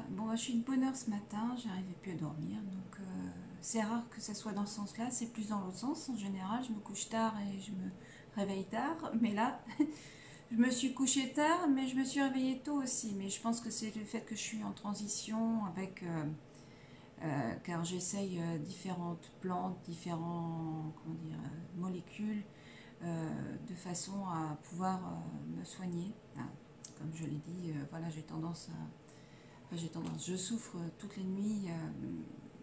voilà, bon, je suis de bonne heure ce matin, j'arrivais plus à dormir, donc c'est rare que ça soit dans ce sens-là, c'est plus dans l'autre sens. En général, je me couche tard et je me réveille tard, mais là, je me suis couchée tard, mais je me suis réveillée tôt aussi. Mais je pense que c'est le fait que je suis en transition avec, car j'essaye différentes plantes, différentes comment dire, molécules, de façon à pouvoir me soigner. Hein. Comme je l'ai dit, voilà, je souffre toutes les nuits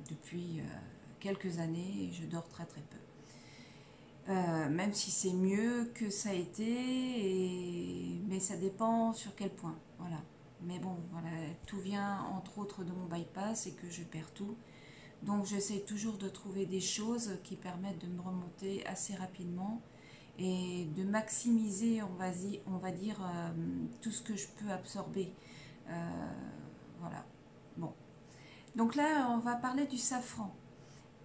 depuis quelques années et je dors très très peu. Même si c'est mieux que ça a été, mais ça dépend sur quel point. Voilà. Mais bon, voilà, tout vient entre autres de mon bypass et que je perds tout. Donc j'essaie toujours de trouver des choses qui permettent de me remonter assez rapidement et de maximiser, on va dire tout ce que je peux absorber. Euh, voilà. Bon. Donc là, on va parler du safran.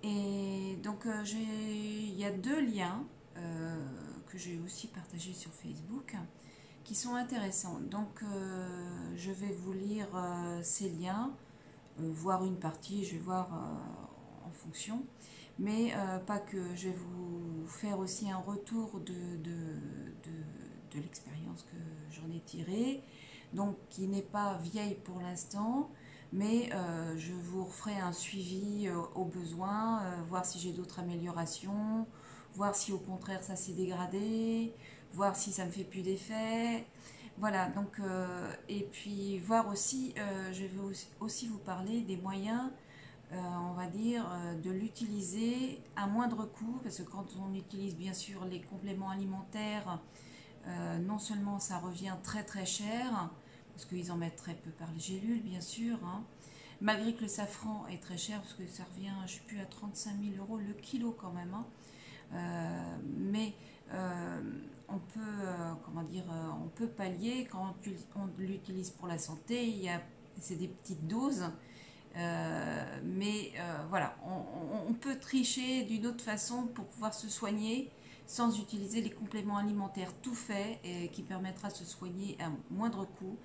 Et donc, il y a deux liens que j'ai aussi partagés sur Facebook qui sont intéressants. Donc, je vais vous lire ces liens, voir une partie, je vais voir en fonction. Mais pas que, je vais vous faire aussi un retour de l'expérience que j'en ai tirée, donc qui n'est pas vieille pour l'instant, mais je vous referai un suivi au besoin, voir si j'ai d'autres améliorations, voir si au contraire ça s'est dégradé, voir si ça me fait plus d'effet. Voilà, donc, et puis voir aussi, je vais aussi vous parler des moyens, on va dire, de l'utiliser à moindre coût, parce que quand on utilise bien sûr les compléments alimentaires, non seulement ça revient très très cher, parce qu'ils en mettent très peu par les gélules, bien sûr, hein, malgré que le safran est très cher, parce que ça revient, je ne sais plus, à 35 000 € le kilo quand même, hein. Mais euh, on peut, comment dire, on peut pallier quand on l'utilise pour la santé. C'est des petites doses, mais voilà, on peut tricher d'une autre façon pour pouvoir se soigner sans utiliser les compléments alimentaires tout faits et qui permettra de se soigner à moindre coût.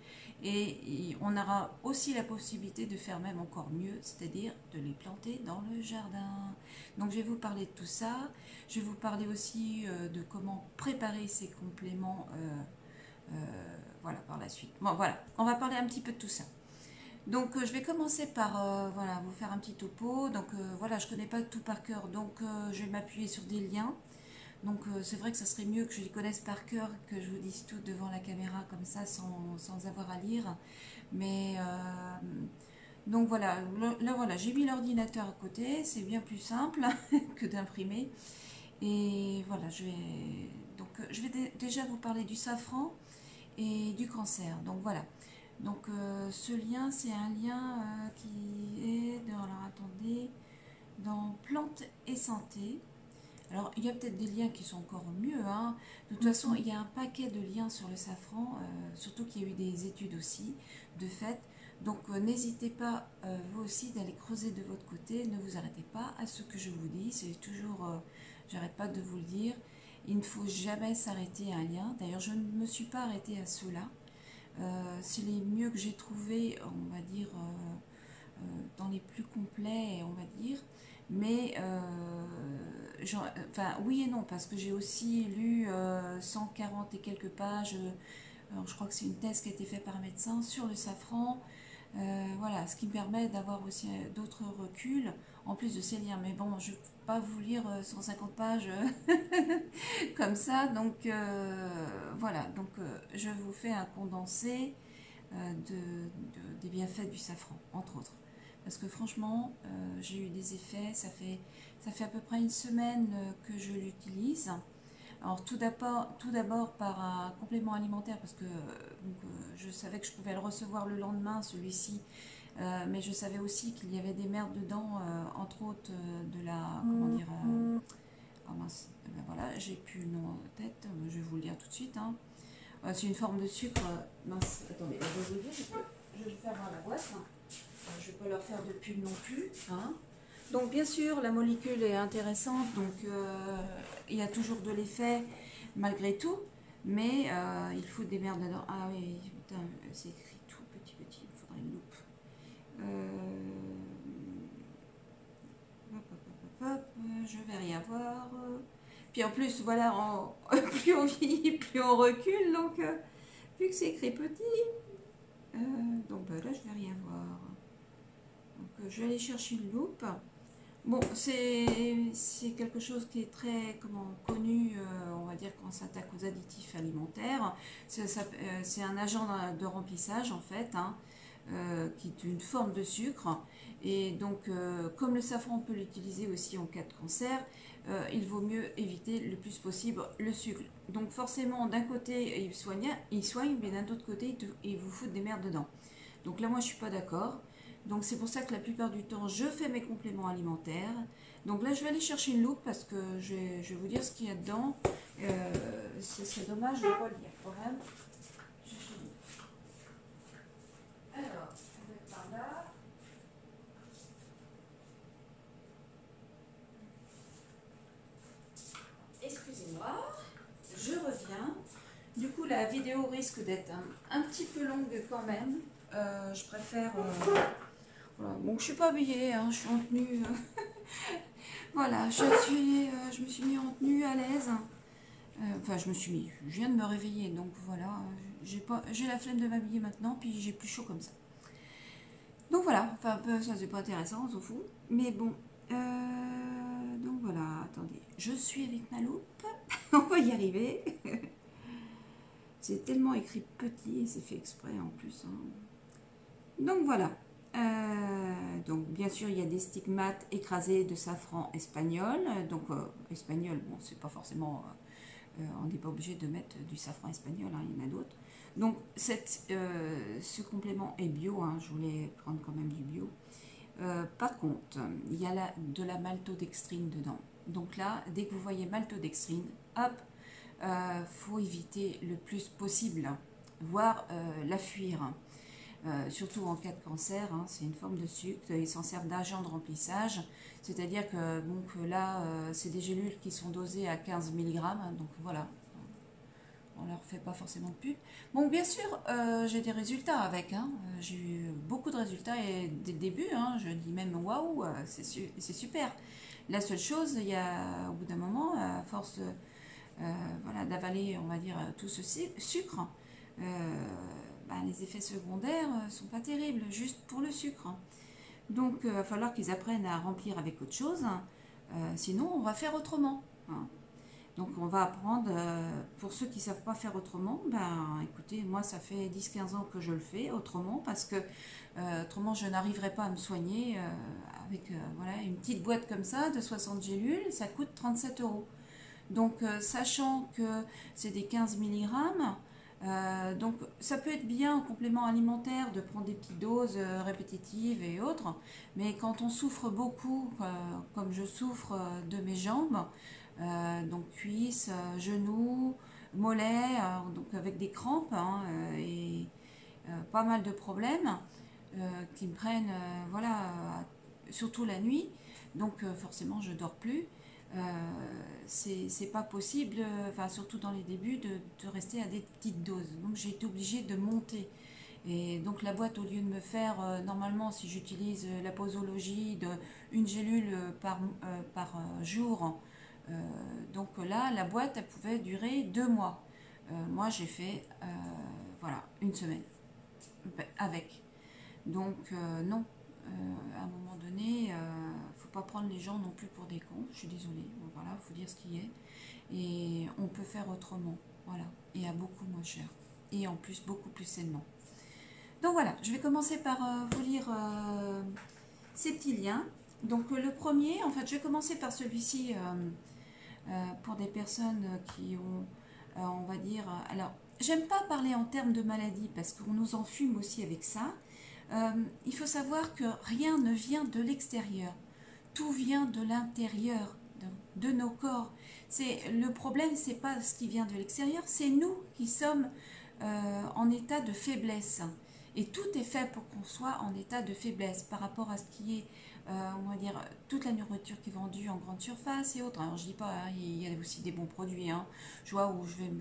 Et on aura aussi la possibilité de faire même encore mieux, c'est-à-dire de les planter dans le jardin. Donc je vais vous parler de tout ça. Je vais vous parler aussi de comment préparer ces compléments, voilà, par la suite. Bon, voilà, on va parler un petit peu de tout ça. Donc je vais commencer par voilà, vous faire un petit topo. Donc voilà, je ne connais pas tout par cœur, donc je vais m'appuyer sur des liens. Donc c'est vrai que ça serait mieux que je les connaisse par cœur, que je vous dise tout devant la caméra comme ça sans avoir à lire. Mais donc voilà, là voilà, j'ai mis l'ordinateur à côté, c'est bien plus simple que d'imprimer. Et voilà, je vais déjà vous parler du safran et du cancer. Donc voilà. Donc ce lien, c'est un lien qui est dans, alors attendez, dans plantes et santé. Alors il y a peut-être des liens qui sont encore mieux, hein. De toute façon, il y a un paquet de liens sur le safran, surtout qu'il y a eu des études aussi, de fait. Donc n'hésitez pas, vous aussi, d'aller creuser de votre côté. Ne vous arrêtez pas à ce que je vous dis. C'est toujours, j'arrête pas de vous le dire. Il ne faut jamais s'arrêter à un lien. D'ailleurs, je ne me suis pas arrêtée à ceux-là. C'est les mieux que j'ai trouvé, on va dire, dans les plus complets, on va dire. Mais, enfin, oui et non, parce que j'ai aussi lu 140 et quelques pages. Alors, je crois que c'est une thèse qui a été faite par un médecin sur le safran. Voilà, ce qui me permet d'avoir aussi d'autres reculs, en plus de ces liens. Mais bon, je ne peux pas vous lire 150 pages comme ça. Donc voilà, donc je vous fais un condensé des bienfaits du safran, entre autres. Parce que franchement, j'ai eu des effets, ça fait à peu près une semaine que je l'utilise. Alors tout d'abord par un complément alimentaire, parce que je savais que je pouvais le recevoir le lendemain, celui-ci, mais je savais aussi qu'il y avait des merdes dedans, entre autres de la, comment dire, oh mince, ben voilà, j'ai plus le nom en tête, je vais vous le dire tout de suite, hein. C'est une forme de sucre, mince, attendez, je vais vous le dire, je vais le faire dans la boîte, hein. Je ne vais pas leur faire de pub non plus, hein. Donc bien sûr, la molécule est intéressante, donc il y a toujours de l'effet malgré tout, mais il faut des merdes dedans. Ah oui, putain, c'est écrit tout petit, il me faudrait une loupe. Je vais rien voir. Puis en plus, voilà, plus on vieillit, plus on recule. Donc, vu que c'est écrit petit, donc bah, là, je vais rien voir. Donc, je vais aller chercher une loupe. Bon, c'est quelque chose qui est très connu, on va dire, quand on s'attaque aux additifs alimentaires. C'est un agent de remplissage, en fait, hein, qui est une forme de sucre. Et donc, comme le safran, on peut l'utiliser aussi en cas de cancer, il vaut mieux éviter le plus possible le sucre. Donc, forcément, d'un côté, il soigne, mais d'un autre côté, il vous fout des merdes dedans. Donc là, moi, je suis pas d'accord. Donc c'est pour ça que la plupart du temps, je fais mes compléments alimentaires. Donc là, je vais aller chercher une loupe parce que je vais vous dire ce qu'il y a dedans. C'est dommage de ne pas le lire quand même. Alors, je vais par là. Excusez-moi, je reviens. Du coup, la vidéo risque d'être un petit peu longue quand même. Je préfère... Voilà. Bon, je suis pas habillée, hein, je suis en tenue. Voilà, je me suis mis en tenue à l'aise. Enfin, je viens de me réveiller, donc voilà, j'ai la flemme de m'habiller maintenant, puis j'ai plus chaud comme ça. Donc voilà, enfin, ça c'est pas intéressant, on s'en fout. Mais bon, donc voilà, attendez, je suis avec ma loupe, on va y arriver. C'est tellement écrit petit et c'est fait exprès en plus. Hein. Donc voilà. Donc bien sûr il y a des stigmates écrasés de safran espagnol. Donc espagnol, bon c'est pas forcément, on n'est pas obligé de mettre du safran espagnol, hein, il y en a d'autres. Donc ce complément est bio, hein, je voulais prendre quand même du bio. Par contre, il y a de la maltodextrine dedans. Donc là, dès que vous voyez maltodextrine, hop, faut éviter le plus possible, voire la fuir. Surtout en cas de cancer, hein, c'est une forme de sucre, ils s'en servent d'agent de remplissage, c'est-à-dire que donc, là, c'est des gélules qui sont dosées à 15 mg, donc voilà, on leur fait pas forcément de pub. Bon, bien sûr, j'ai des résultats avec, hein, j'ai eu beaucoup de résultats et dès le début, hein, je dis même waouh, c'est super. La seule chose, il y a au bout d'un moment, à force voilà, d'avaler, on va dire, tout ce sucre, les effets secondaires sont pas terribles, juste pour le sucre. Donc, il va falloir qu'ils apprennent à remplir avec autre chose, sinon on va faire autrement. Hein. Donc, on va apprendre, pour ceux qui ne savent pas faire autrement, écoutez, moi, ça fait 10-15 ans que je le fais autrement, parce que autrement, je n'arriverai pas à me soigner avec voilà, une petite boîte comme ça, de 60 gélules, ça coûte 37 €. Donc, sachant que c'est des 15 mg, donc ça peut être bien en complément alimentaire de prendre des petites doses répétitives et autres, mais quand on souffre beaucoup, comme je souffre de mes jambes, donc cuisses, genoux, mollets, donc avec des crampes hein, et pas mal de problèmes qui me prennent, voilà, surtout la nuit, donc forcément je dors plus. C'est pas possible, enfin surtout dans les débuts, de rester à des petites doses. Donc j'ai été obligée de monter. Et donc la boîte, au lieu de me faire, normalement si j'utilise la posologie, une gélule par jour, donc là la boîte elle pouvait durer 2 mois. Moi j'ai fait voilà, une semaine avec. Donc non, à un moment donné, faut pas prendre les gens non plus pour des cons, je suis désolée, bon, voilà, faut dire ce qui est. Et on peut faire autrement, voilà, et à beaucoup moins cher. Et en plus, beaucoup plus sainement. Donc voilà, je vais commencer par vous lire ces petits liens. Donc le premier, en fait, je vais commencer par celui-ci pour des personnes qui ont, on va dire, alors, j'aime pas parler en termes de maladie parce qu'on nous enfume aussi avec ça. Il faut savoir que rien ne vient de l'extérieur, tout vient de l'intérieur de nos corps. Le problème, c'est pas ce qui vient de l'extérieur, c'est nous qui sommes en état de faiblesse. Et tout est fait pour qu'on soit en état de faiblesse par rapport à ce qui est, on va dire, toute la nourriture qui est vendue en grande surface et autres. Alors je dis pas, hein, il y a aussi des bons produits. Hein. Je vois où je vais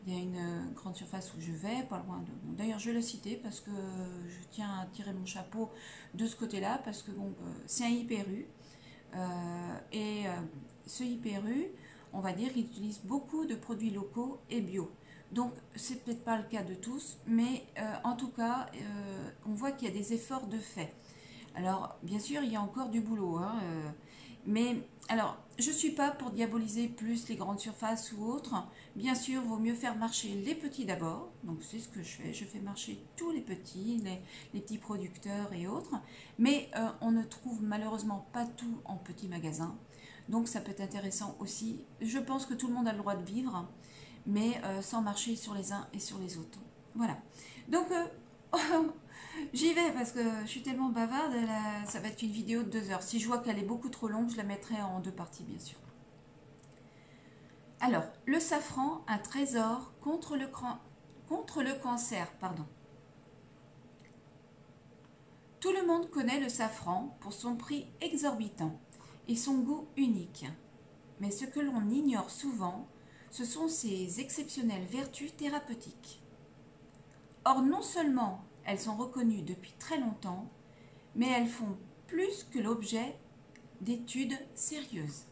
Il y a une grande surface où je vais, pas loin de... Bon, d'ailleurs, je vais le citer parce que je tiens à tirer mon chapeau de ce côté-là, parce que bon, c'est un Hyper U. Ce Hyper U, on va dire, il utilise beaucoup de produits locaux et bio. Donc, c'est peut-être pas le cas de tous, mais en tout cas, on voit qu'il y a des efforts de fait. Alors, bien sûr, il y a encore du boulot, hein, mais alors, je ne suis pas pour diaboliser plus les grandes surfaces ou autres. Bien sûr, il vaut mieux faire marcher les petits d'abord. Donc, c'est ce que je fais. Je fais marcher tous les petits, les petits producteurs et autres. Mais on ne trouve malheureusement pas tout en petits magasins. Donc, ça peut être intéressant aussi. Je pense que tout le monde a le droit de vivre, mais sans marcher sur les uns et sur les autres. Voilà. Donc, j'y vais parce que je suis tellement bavarde, ça va être une vidéo de 2 heures. Si je vois qu'elle est beaucoup trop longue, je la mettrai en 2 parties, bien sûr. Alors, le safran, un trésor contre le cancer. Pardon. Tout le monde connaît le safran pour son prix exorbitant et son goût unique. Mais ce que l'on ignore souvent, ce sont ses exceptionnelles vertus thérapeutiques. Or, non seulement elles sont reconnues depuis très longtemps, mais elles font plus que l'objet d'études sérieuses.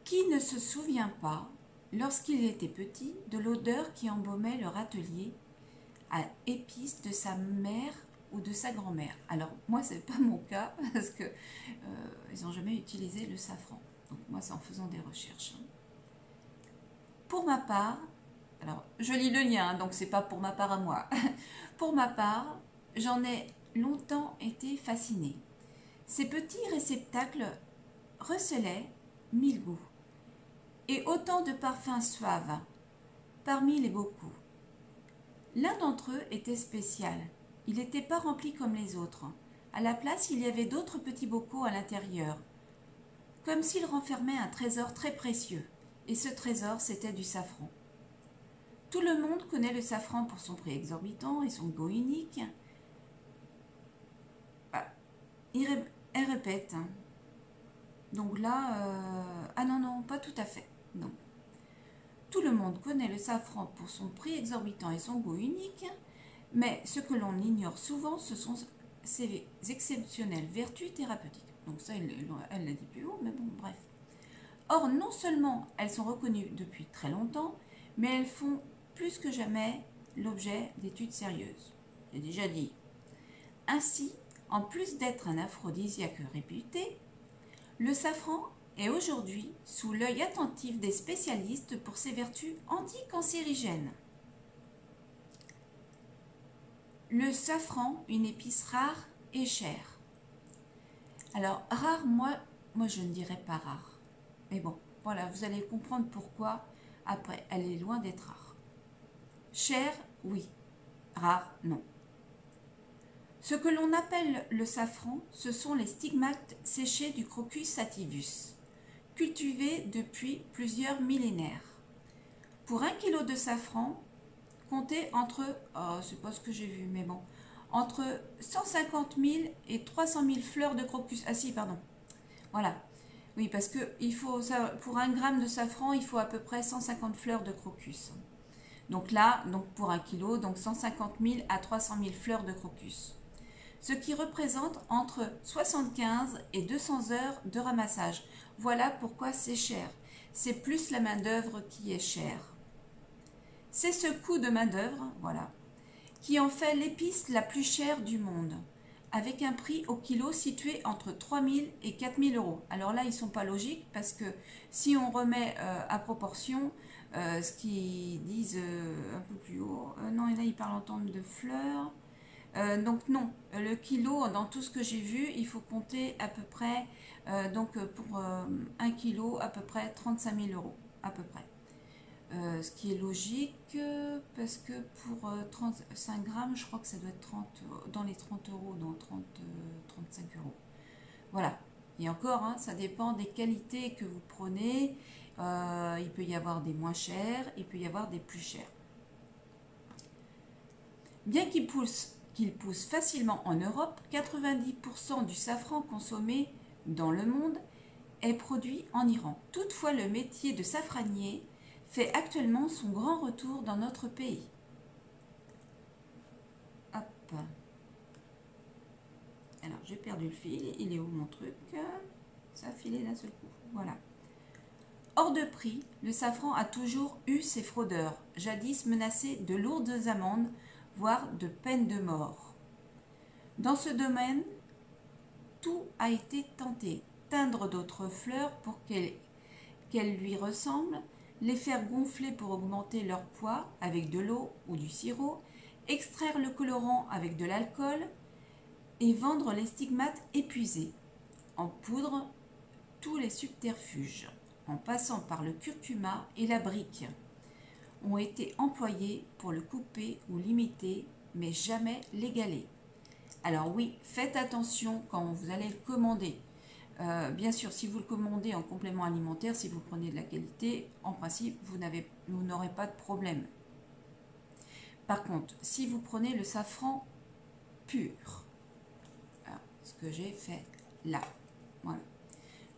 Qui ne se souvient pas, lorsqu'il était petit, de l'odeur qui embaumait le râtelier à épices de sa mère ou de sa grand-mère? Alors, moi, ce n'est pas mon cas, parce que ils n'ont jamais utilisé le safran. Donc, moi, c'est en faisant des recherches. Pour ma part, alors, je lis le lien, donc c'est pas pour ma part à moi. Pour ma part, j'en ai longtemps été fascinée. Ces petits réceptacles recelaient 1000 goûts et autant de parfums suaves parmi les beaucoup. L'un d'entre eux était spécial. Il n'était pas rempli comme les autres. À la place, il y avait d'autres petits bocaux à l'intérieur, comme s'il renfermait un trésor très précieux. Et ce trésor, c'était du safran. Tout le monde connaît le safran pour son prix exorbitant et son goût unique. Elle répète. Donc là, ah non, pas tout à fait. Non. Tout le monde connaît le safran pour son prix exorbitant et son goût unique, mais ce que l'on ignore souvent, ce sont ses exceptionnelles vertus thérapeutiques. Donc ça, elle l'a dit plus haut, mais bon, bref. Or, non seulement elles sont reconnues depuis très longtemps, mais elles font plus que jamais l'objet d'études sérieuses. J'ai déjà dit. Ainsi, en plus d'être un aphrodisiaque réputé, le safran est aujourd'hui sous l'œil attentif des spécialistes pour ses vertus anticancérigènes. Le safran, une épice rare et chère. Alors, rare, moi je ne dirais pas rare. Mais bon, voilà, vous allez comprendre pourquoi. Après, elle est loin d'être rare. Chère, oui. Rare, non. Ce que l'on appelle le safran, ce sont les stigmates séchés du Crocus sativus, cultivés depuis plusieurs millénaires. Pour 1 kg de safran, comptez entre, c'est pas ce que j'ai vu, mais bon, entre 150 000 et 300 000 fleurs de crocus. Ah si, pardon. Voilà. Oui, parce que il faut ça, pour 1 gramme de safran, il faut à peu près 150 fleurs de crocus. Donc là, pour 1 kg, donc 150 000 à 300 000 fleurs de crocus. Ce qui représente entre 75 et 200 heures de ramassage. Voilà pourquoi c'est cher. C'est plus la main-d'œuvre qui est chère. C'est ce coût de main-d'œuvre, voilà, qui en fait l'épice la plus chère du monde, avec un prix au kilo situé entre 3 000 et 4 000 euros. Alors là, ils ne sont pas logiques parce que si on remet à proportion ce qu'ils disent un peu plus haut, non, et là, ils parlent en termes de fleurs. Donc non, le kilo, dans tout ce que j'ai vu, il faut compter à peu près, pour 1 kilo, à peu près 35 000 euros, à peu près. Ce qui est logique, parce que pour 35 grammes, je crois que ça doit être dans les 30 euros, dans 35 euros. Voilà. Et encore, hein, ça dépend des qualités que vous prenez. Il peut y avoir des moins chers, il peut y avoir des plus chers. Bien qu'il pousse facilement en Europe, 90% du safran consommé dans le monde est produit en Iran. Toutefois, le métier de safranier fait actuellement son grand retour dans notre pays. Hop. Alors, j'ai perdu le fil. Il est où mon truc? Ça a filé d'un seul coup. Voilà. Hors de prix, le safran a toujours eu ses fraudeurs, jadis menacés de lourdes amendes, voire de peine de mort. Dans ce domaine, tout a été tenté. Teindre d'autres fleurs pour qu'elles lui ressemblent, les faire gonfler pour augmenter leur poids avec de l'eau ou du sirop, extraire le colorant avec de l'alcool et vendre les stigmates épuisés. En poudre, tous les subterfuges, en passant par le curcuma et la brique, ont été employés pour le couper ou l'imiter, mais jamais l'égaler. Alors oui, faites attention quand vous allez le commander. Bien sûr, si vous le commandez en complément alimentaire, si vous prenez de la qualité, en principe, vous n'aurez pas de problème. Par contre, si vous prenez le safran pur, alors, ce que j'ai fait là, voilà.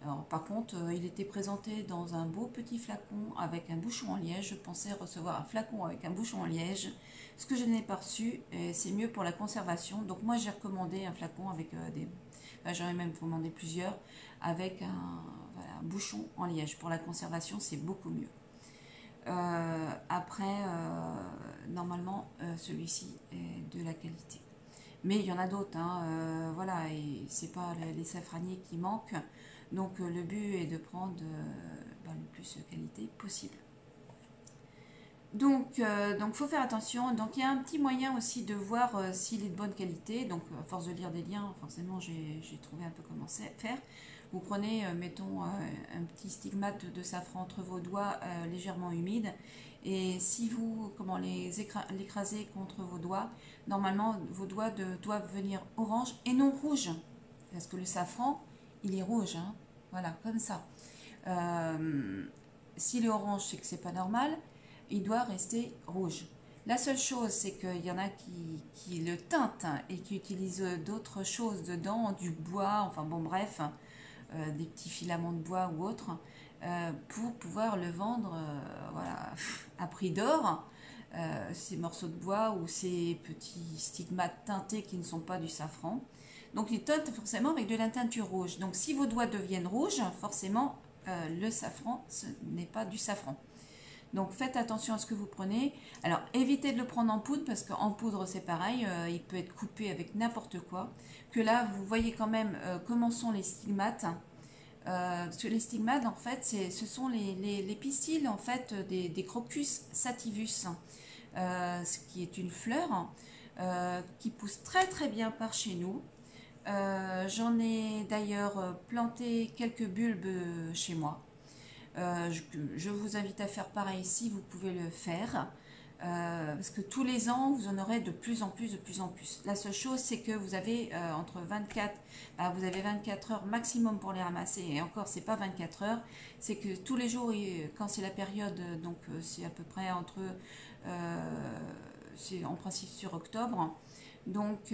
Alors, par contre, il était présenté dans un beau petit flacon avec un bouchon en liège. Je pensais recevoir un flacon avec un bouchon en liège. Ce que je n'ai pas reçu, c'est mieux pour la conservation. Donc moi, j'ai recommandé un flacon avec j'en ai même commandé plusieurs, avec un bouchon en liège. Pour la conservation, c'est beaucoup mieux. Après, normalement, celui-ci est de la qualité. Mais il y en a d'autres, hein, voilà, et c'est pas les safraniers qui manquent. Donc le but est de prendre le plus de qualité possible. Donc faut faire attention. Donc il y a un petit moyen aussi de voir s'il est de bonne qualité. Donc à force de lire des liens, forcément j'ai trouvé un peu comment faire. Vous prenez, mettons, un petit stigmate de safran entre vos doigts légèrement humides. Et si vous l'écrasez contre vos doigts, normalement vos doigts doivent venir orange et non rouge. Parce que le safran, il est rouge, hein, voilà, comme ça. S'il est orange, c'est que c'est pas normal. Il doit rester rouge. La seule chose, c'est qu'il y en a qui le teintent et qui utilisent d'autres choses dedans, du bois, enfin bon bref, des petits filaments de bois ou autres, pour pouvoir le vendre voilà, à prix d'or, ces morceaux de bois ou ces petits stigmates teintés qui ne sont pas du safran. Donc ils teintent forcément avec de la teinture rouge. Donc si vos doigts deviennent rouges, forcément le safran, ce n'est pas du safran. Donc faites attention à ce que vous prenez. Alors évitez de le prendre en poudre parce qu'en poudre c'est pareil, il peut être coupé avec n'importe quoi. Que là vous voyez quand même comment sont les stigmates. Les stigmates en fait ce sont les pistils en fait des Crocus sativus, ce qui est une fleur qui pousse très très bien par chez nous. J'en ai d'ailleurs planté quelques bulbes chez moi. Je vous invite à faire pareil si vous pouvez le faire, parce que tous les ans vous en aurez de plus en plus. La seule chose c'est que vous avez vous avez 24 heures maximum pour les ramasser, et encore c'est pas 24 heures, c'est que tous les jours quand c'est la période, donc c'est à peu près c'est en principe sur octobre, donc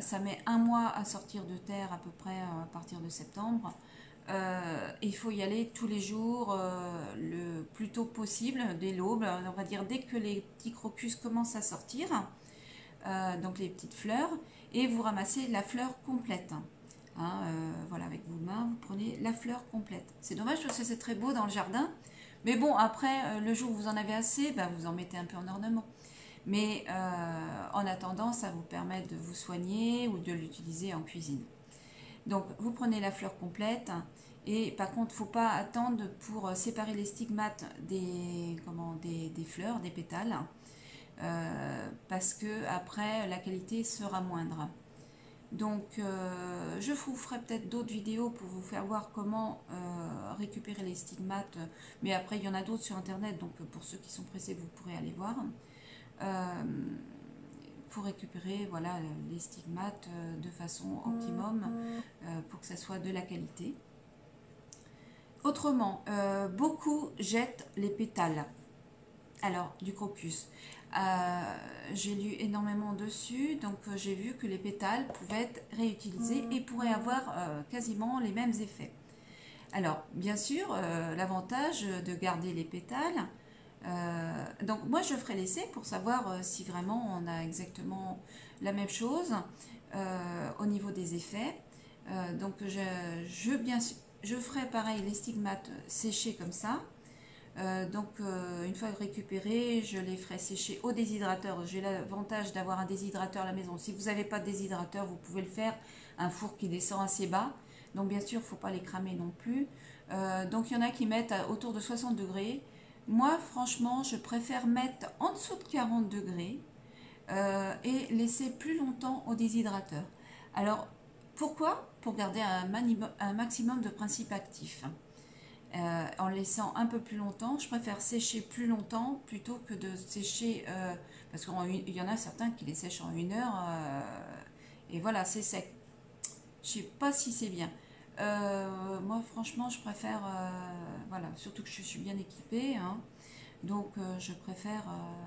ça met un mois à sortir de terre à peu près à partir de septembre. Il faut y aller tous les jours, le plus tôt possible, dès l'aube, on va dire dès que les petits crocus commencent à sortir, donc les petites fleurs, et vous ramassez la fleur complète. Voilà, avec vos mains, vous prenez la fleur complète. C'est dommage parce que c'est très beau dans le jardin, mais bon, après, le jour où vous en avez assez, vous en mettez un peu en ornement. Mais en attendant, ça vous permet de vous soigner ou de l'utiliser en cuisine. Donc vous prenez la fleur complète, et par contre il ne faut pas attendre pour séparer les stigmates des fleurs, des pétales, parce que après la qualité sera moindre. Donc je vous ferai peut-être d'autres vidéos pour vous faire voir comment récupérer les stigmates, mais après il y en a d'autres sur internet, donc pour ceux qui sont pressés vous pourrez aller voir. Pour récupérer voilà, les stigmates de façon optimum pour que ça soit de la qualité. Autrement, beaucoup jettent les pétales du crocus. J'ai lu énormément dessus, donc j'ai vu que les pétales pouvaient être réutilisés et pourraient avoir quasiment les mêmes effets. Alors, bien sûr, l'avantage de garder les pétales, donc moi je ferai l'essai pour savoir si vraiment on a exactement la même chose au niveau des effets. Donc je ferai pareil les stigmates séchés comme ça. Une fois récupérés, je les ferai sécher au déshydrateur. J'ai l'avantage d'avoir un déshydrateur à la maison. Si vous n'avez pas de déshydrateur, vous pouvez le faire. Un four qui descend assez bas. Donc bien sûr, il ne faut pas les cramer non plus. Donc il y en a qui mettent autour de 60 degrés. Moi, franchement, je préfère mettre en dessous de 40 degrés et laisser plus longtemps au déshydrateur. Alors, pourquoi? Pour garder un maximum de principes actifs. En laissant un peu plus longtemps, je préfère sécher plus longtemps plutôt que de sécher, parce qu'il y en a certains qui les sèchent en 1 heure, et voilà, c'est sec. Je sais pas si c'est bien. Moi, franchement, je préfère, voilà, surtout que je suis bien équipée, hein, donc je préfère,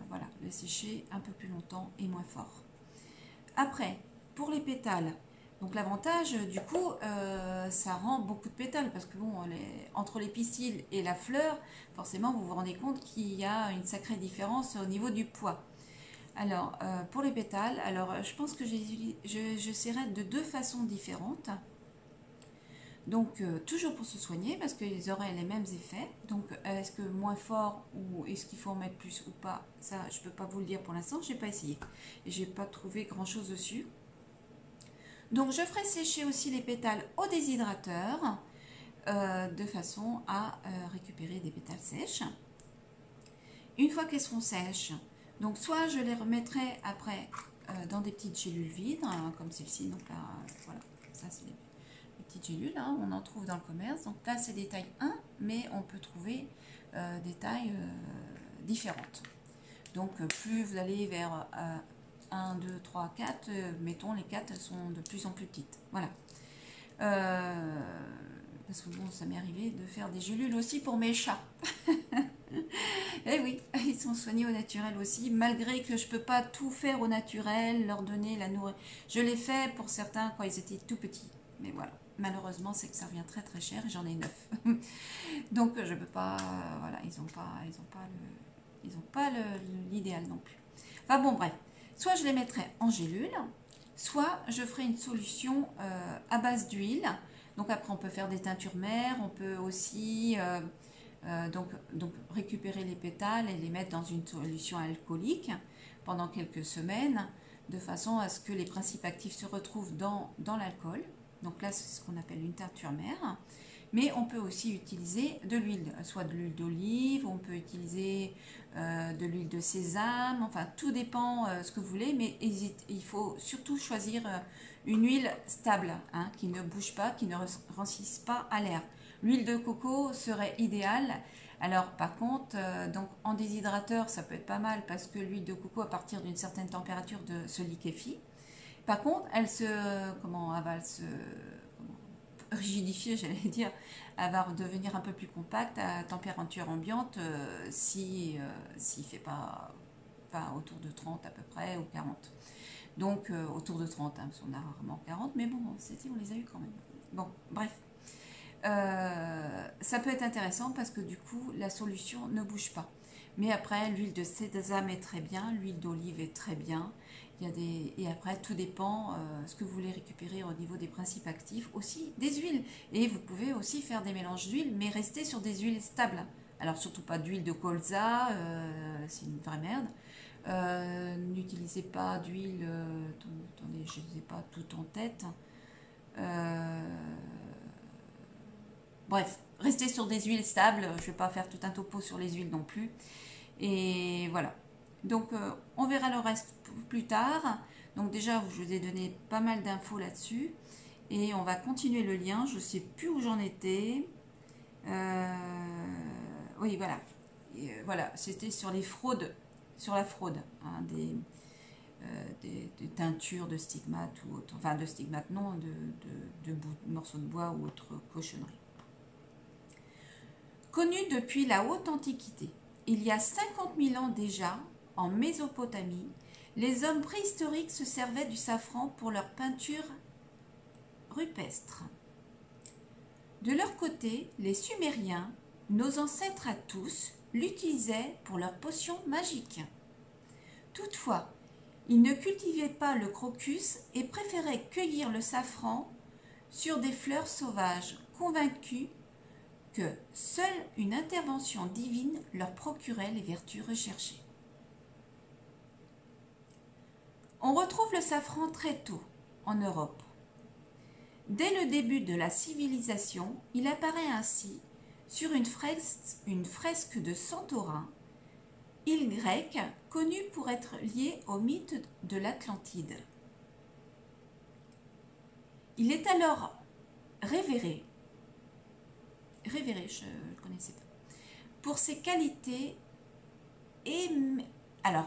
voilà, les sécher un peu plus longtemps et moins fort. Après, pour les pétales, donc l'avantage, du coup, ça rend beaucoup de pétales, parce que bon, entre les pistils et la fleur, forcément, vous vous rendez compte qu'il y a une sacrée différence au niveau du poids. Alors, pour les pétales, alors je pense que j'essaierai de 2 façons différentes. Donc, toujours pour se soigner, parce qu'ils auraient les mêmes effets. Donc, est-ce que moins fort ou est-ce qu'il faut en mettre plus ou pas? Ça, je ne peux pas vous le dire pour l'instant, je n'ai pas essayé. Je n'ai pas trouvé grand-chose dessus. Donc, je ferai sécher aussi les pétales au déshydrateur, de façon à récupérer des pétales sèches. Une fois qu'elles seront sèches, donc soit je les remettrai après dans des petites gélules vides, hein, comme celle-ci. Donc là, voilà, ça c'est les petites gélules, hein, on en trouve dans le commerce. Donc là, c'est des tailles 1, mais on peut trouver des tailles différentes. Donc plus vous allez vers 1, 2, 3, 4, mettons les 4, elles sont de plus en plus petites. Voilà. Parce que bon, ça m'est arrivé de faire des gélules aussi pour mes chats. Eh oui, ils sont soignés au naturel aussi, malgré que je ne peux pas tout faire au naturel, leur donner la nourriture. Je l'ai fait pour certains quand ils étaient tout petits. Mais voilà, malheureusement, c'est que ça revient très très cher et j'en ai 9. Donc je ne peux pas, voilà, ils n'ont pas l'idéal non plus. Enfin bon, bref, soit je les mettrai en gélule, soit je ferai une solution à base d'huile. Donc après, on peut faire des teintures mères, on peut aussi donc récupérer les pétales et les mettre dans une solution alcoolique pendant quelques semaines, de façon à ce que les principes actifs se retrouvent dans l'alcool. Donc là, c'est ce qu'on appelle une teinture mère. Mais on peut aussi utiliser de l'huile, soit de l'huile d'olive, on peut utiliser de l'huile de sésame, enfin tout dépend ce que vous voulez, mais il faut surtout choisir une huile stable, hein, qui ne bouge pas, qui ne rancisse pas à l'air. L'huile de coco serait idéale. Alors par contre, donc en déshydrateur, ça peut être pas mal parce que l'huile de coco à partir d'une certaine température se liquéfie. Par contre, elle va se rigidifier, j'allais dire, elle va devenir un peu plus compacte à température ambiante s'il ne fait pas, enfin, autour de 30 à peu près ou 40. Donc autour de 30, hein, parce qu'on a rarement 40, mais bon, on les a eu quand même. Bon, bref. Ça peut être intéressant parce que du coup, la solution ne bouge pas. Mais après, l'huile de sésame est très bien, l'huile d'olive est très bien. Et après, tout dépend ce que vous voulez récupérer au niveau des principes actifs. Aussi, des huiles. Et vous pouvez aussi faire des mélanges d'huiles, mais rester sur des huiles stables. Alors, surtout pas d'huile de colza, c'est une vraie merde. N'utilisez pas d'huile, attendez, je ne sais pas tout en tête. Bref, restez sur des huiles stables. Je ne vais pas faire tout un topo sur les huiles non plus. Et voilà. Donc, on verra le reste plus tard. Donc déjà, je vous ai donné pas mal d'infos là-dessus. Et on va continuer le lien. Je ne sais plus où j'en étais. Oui, voilà. Voilà, c'était sur les fraudes. Sur la fraude, hein, des teintures de stigmates ou autre. Enfin, de stigmates, non, de morceaux de bois ou autre cochonnerie. Connu depuis la haute antiquité, il y a 50 000 ans déjà, en Mésopotamie, les hommes préhistoriques se servaient du safran pour leur peinture rupestre. De leur côté, les Sumériens, nos ancêtres à tous, l'utilisaient pour leurs potions magiques. Toutefois, ils ne cultivaient pas le crocus et préféraient cueillir le safran sur des fleurs sauvages, convaincus que seule une intervention divine leur procurait les vertus recherchées. On retrouve le safran très tôt en Europe. Dès le début de la civilisation, il apparaît ainsi sur une fresque de Santorin, île grecque connue pour être liée au mythe de l'Atlantide. Il est alors révéré, je ne connaissais pas, pour ses qualités héménagogue,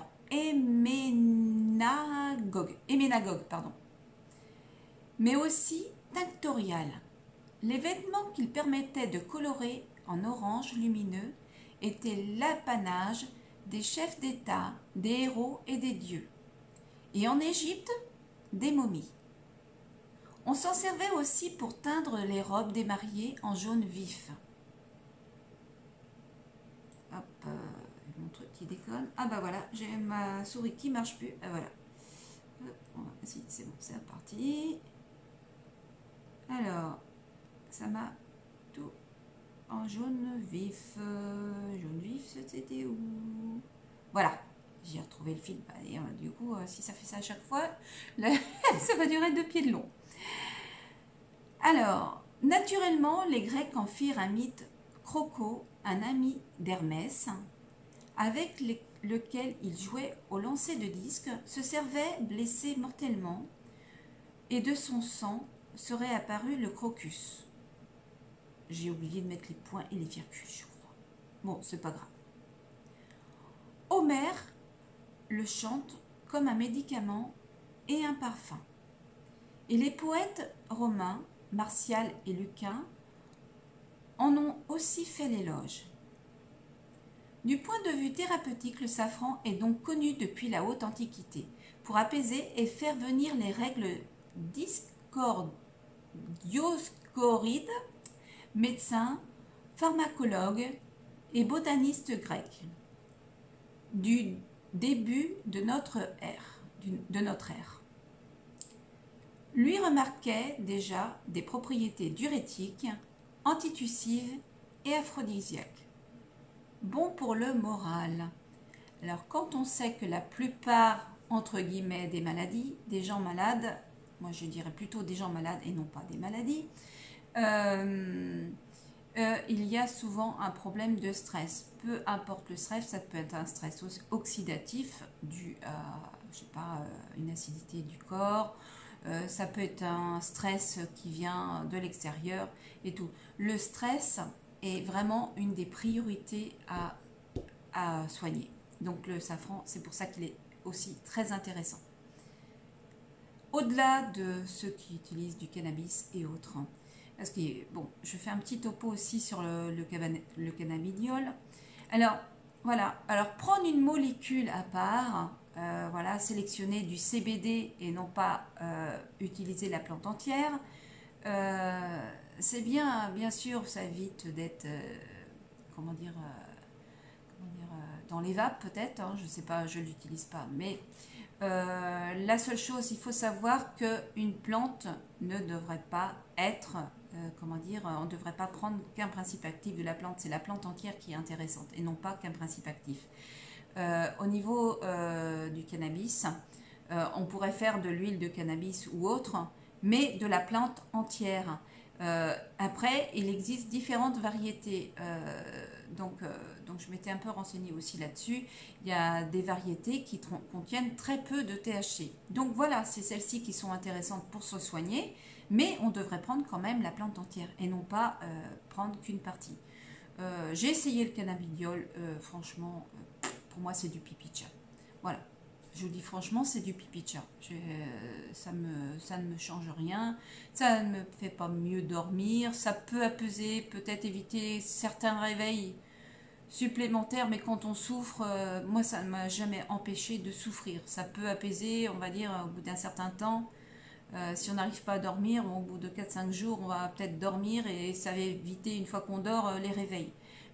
mais aussi tinctorial. Les vêtements qu'il permettait de colorer en orange lumineux étaient l'apanage des chefs d'État, des héros et des dieux. Et en Égypte, des momies. On s'en servait aussi pour teindre les robes des mariés en jaune vif. Hop, mon truc qui déconne. Ah bah voilà, j'ai ma souris qui marche plus. Ah voilà. Si, c'est bon, c'est reparti. Alors, ça m'a tout en jaune vif. Jaune vif, c'était où? Voilà, j'ai retrouvé le fil. Et, du coup, si ça fait ça à chaque fois, ça va durer 2 pieds de long. Alors, naturellement, les Grecs en firent un mythe Croco, un ami d'Hermès, avec lequel il jouait au lancer de disques, se servait blessé mortellement, et de son sang serait apparu le crocus. J'ai oublié de mettre les points et les virgules, je crois. Bon, c'est pas grave. Homère le chante comme un médicament et un parfum. Et les poètes romains, Martial et Lucain, en ont aussi fait l'éloge. Du point de vue thérapeutique, le safran est donc connu depuis la haute antiquité pour apaiser et faire venir les règles Dioscorides, médecins, pharmacologues et botanistes grecs du début de notre ère. Lui remarquait déjà des propriétés diurétiques, antitussives et aphrodisiaques. Bon pour le moral. Alors quand on sait que la plupart, entre guillemets, des maladies, des gens malades, moi je dirais plutôt des gens malades et non pas des maladies, il y a souvent un problème de stress. Peu importe le stress, ça peut être un stress oxydatif dû à, je sais pas, une acidité du corps, ça peut être un stress qui vient de l'extérieur et tout. Le stress est vraiment une des priorités à soigner. Donc le safran, c'est pour ça qu'il est aussi très intéressant. Au-delà de ceux qui utilisent du cannabis et autres. Parce que, bon, je fais un petit topo aussi sur le cannabidiol. Alors, voilà. Alors, prendre une molécule à part, voilà, sélectionner du CBD et non pas utiliser la plante entière, c'est bien sûr, ça évite d'être, dans les vapes peut-être, hein, je ne sais pas, je ne l'utilise pas, mais la seule chose, il faut savoir qu'une plante ne devrait pas être, on ne devrait pas prendre qu'un principe actif de la plante, c'est la plante entière qui est intéressante et non pas qu'un principe actif. Au niveau du cannabis, on pourrait faire de l'huile de cannabis ou autre, mais de la plante entière. Après, il existe différentes variétés, donc je m'étais un peu renseignée aussi là-dessus. Il y a des variétés qui contiennent très peu de THC. Donc voilà, c'est celles-ci qui sont intéressantes pour se soigner, mais on devrait prendre quand même la plante entière et non pas prendre qu'une partie. J'ai essayé le cannabidiol, franchement, pour moi c'est du pipi de chat. Voilà. Je vous dis franchement, c'est du pipi de chat. Ça ne me change rien. Ça ne me fait pas mieux dormir. Ça peut apaiser, peut-être éviter certains réveils supplémentaires. Mais quand on souffre, moi, ça ne m'a jamais empêché de souffrir. Ça peut apaiser, on va dire, au bout d'un certain temps. Si on n'arrive pas à dormir, au bout de 4-5 jours, on va peut-être dormir et ça va éviter, une fois qu'on dort, les réveils.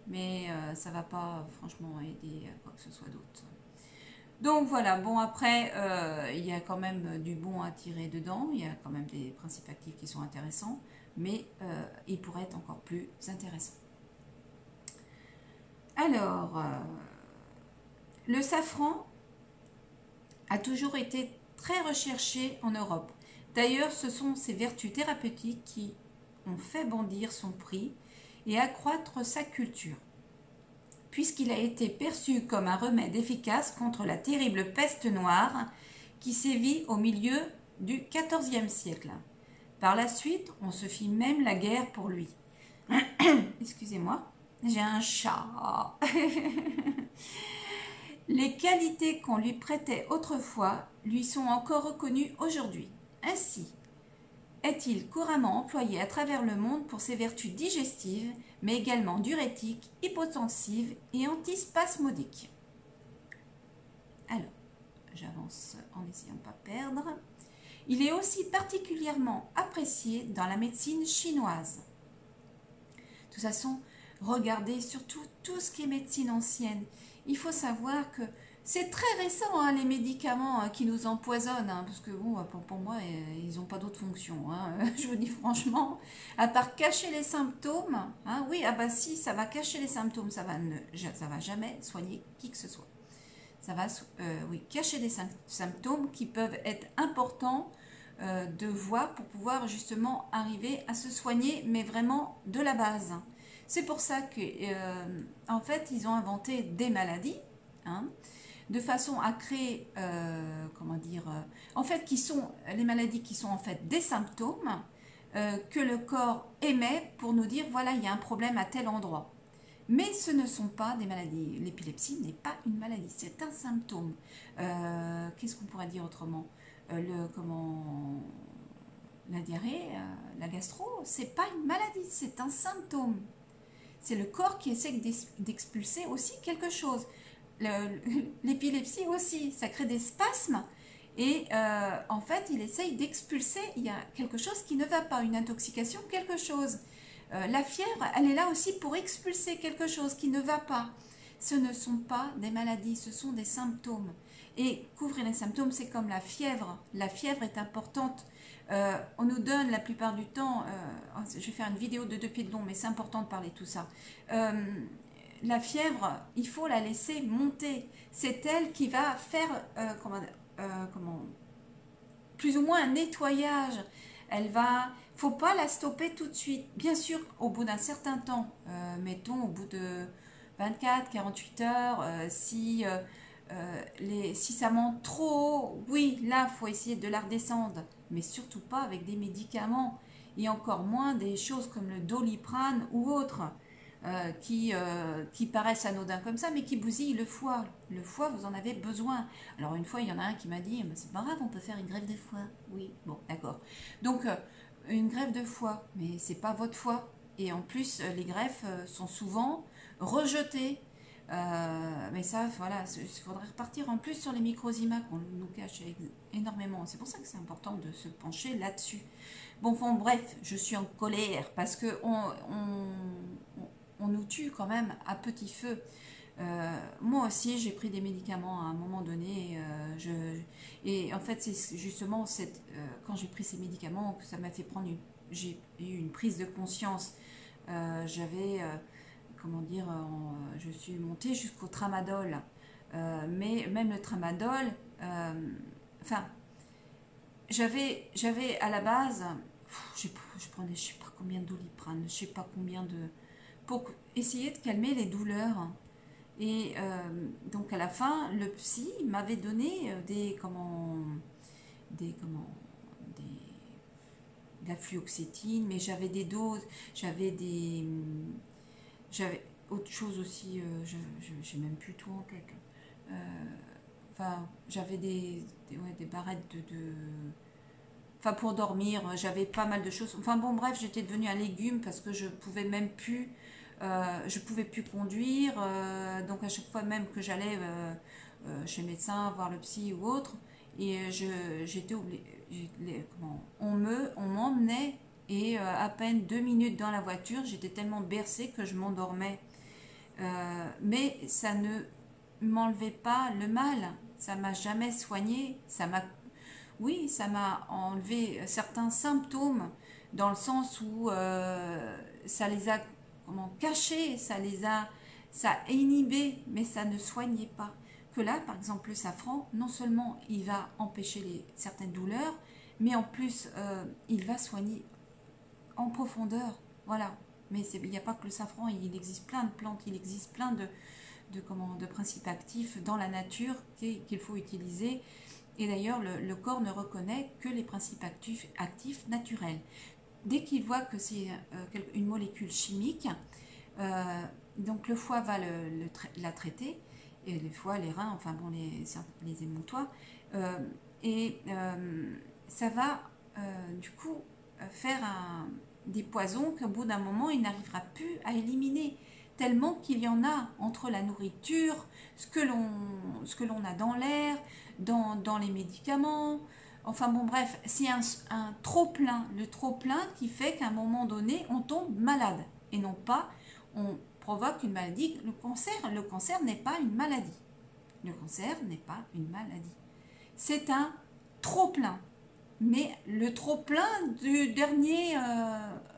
Mais ça ne va pas franchement aider à quoi que ce soit d'autre. Donc voilà, bon après, il y a quand même du bon à tirer dedans, il y a quand même des principes actifs qui sont intéressants, mais ils pourraient être encore plus intéressants. Alors, le safran a toujours été très recherché en Europe. D'ailleurs, ce sont ses vertus thérapeutiques qui ont fait bondir son prix et accroître sa culture, puisqu'il a été perçu comme un remède efficace contre la terrible peste noire qui sévit au milieu du XIVe siècle. Par la suite, on se fit même la guerre pour lui. Excusez-moi, j'ai un chat. Les qualités qu'on lui prêtait autrefois lui sont encore reconnues aujourd'hui. Ainsi, est-il couramment employé à travers le monde pour ses vertus digestives, mais également diurétiques, hypotensives et antispasmodiques. Alors, j'avance en essayant de ne pas perdre. Il est aussi particulièrement apprécié dans la médecine chinoise. De toute façon, regardez surtout tout ce qui est médecine ancienne. Il faut savoir que c'est très récent, hein, les médicaments qui nous empoisonnent, hein, parce que bon, pour moi, ils n'ont pas d'autre fonction. Hein, je vous dis franchement, à part cacher les symptômes, hein, oui, ah bah si, ça va cacher les symptômes, ça va jamais soigner qui que ce soit. Ça va, oui, cacher des symptômes qui peuvent être importants de voir pour pouvoir justement arriver à se soigner, mais vraiment de la base. C'est pour ça que, en fait, ils ont inventé des maladies, hein, de façon à créer, en fait, les maladies qui sont en fait des symptômes que le corps émet pour nous dire, voilà, il y a un problème à tel endroit. Mais ce ne sont pas des maladies. L'épilepsie n'est pas une maladie, c'est un symptôme. Qu'est-ce qu'on pourrait dire autrement? La diarrhée, la gastro, c'est pas une maladie, c'est un symptôme. C'est le corps qui essaie d'expulser aussi quelque chose. L'épilepsie aussi, ça crée des spasmes et en fait, il essaye d'expulser, il y a quelque chose qui ne va pas, une intoxication, quelque chose. La fièvre, elle est là aussi pour expulser quelque chose qui ne va pas. Ce ne sont pas des maladies, ce sont des symptômes. Et couvrir les symptômes, c'est comme la fièvre. La fièvre est importante. On nous donne la plupart du temps, je vais faire une vidéo de 2 pieds de long, mais c'est important de parler de tout ça. La fièvre, il faut la laisser monter. C'est elle qui va faire plus ou moins un nettoyage. Faut pas la stopper tout de suite. Bien sûr, au bout d'un certain temps, mettons au bout de 24-48 heures, si ça monte trop haut, oui, là, faut essayer de la redescendre, mais surtout pas avec des médicaments, et encore moins des choses comme le Doliprane ou autres, qui paraissent anodins comme ça, mais qui bousillent le foie. Le foie, vous en avez besoin. Alors une fois, il y en a un qui m'a dit, c'est pas grave, on peut faire une greffe de foie. Oui, bon, d'accord. Donc, une greffe de foie, mais c'est pas votre foie. Et en plus, les greffes sont souvent rejetées. Mais ça, voilà, il faudrait repartir en plus sur les microzymas qu'on nous cache énormément. C'est pour ça que c'est important de se pencher là-dessus. Bon, bref, je suis en colère parce que on nous tue quand même à petit feu. Moi aussi, j'ai pris des médicaments à un moment donné. Et en fait, c'est justement quand j'ai pris ces médicaments que ça m'a fait prendre j'ai eu une prise de conscience. Je suis montée jusqu'au tramadol. Mais même le tramadol, j'avais à la base, je prenais je sais pas combien de Doliprane, je sais pas combien pour essayer de calmer les douleurs. Et donc à la fin, le psy m'avait donné de la fluoxétine, mais j'avais des doses, j'avais autre chose aussi, j'ai même plus tout en tête. J'avais des barrettes enfin pour dormir, j'avais pas mal de choses. Enfin bon, bref, j'étais devenue un légume parce que je pouvais même plus, je pouvais plus conduire. Donc à chaque fois même que j'allais chez le médecin voir le psy ou autre, Et j'étais obligée, on m'emmenait et à peine 2 minutes dans la voiture, j'étais tellement bercée que je m'endormais. Mais ça ne m'enlevait pas le mal, ça m'a jamais soigné, oui, ça m'a enlevé certains symptômes dans le sens où ça les a cachés, ça a inhibé, mais ça ne soignait pas. Que là, par exemple, le safran, non seulement il va empêcher certaines douleurs, mais en plus, il va soigner en profondeur. Voilà. Mais il n'y a pas que le safran, il existe plein de plantes, il existe plein de principes actifs dans la nature qu'il faut utiliser. Et d'ailleurs, le corps ne reconnaît que les principes actifs naturels. Dès qu'il voit que c'est une molécule chimique, donc le foie va la traiter, et les foies, les reins, enfin bon, les émontoires, ça va du coup faire des poisons qu'au bout d'un moment, il n'arrivera plus à éliminer, tellement qu'il y en a entre la nourriture, ce que l'on a dans l'air, dans les médicaments. Enfin bon, bref, c'est un trop-plein, le trop-plein qui fait qu'à un moment donné, on tombe malade. Et non pas, on provoque une maladie. Le cancer n'est pas une maladie. Le cancer n'est pas une maladie. C'est un trop-plein. Mais le trop-plein du dernier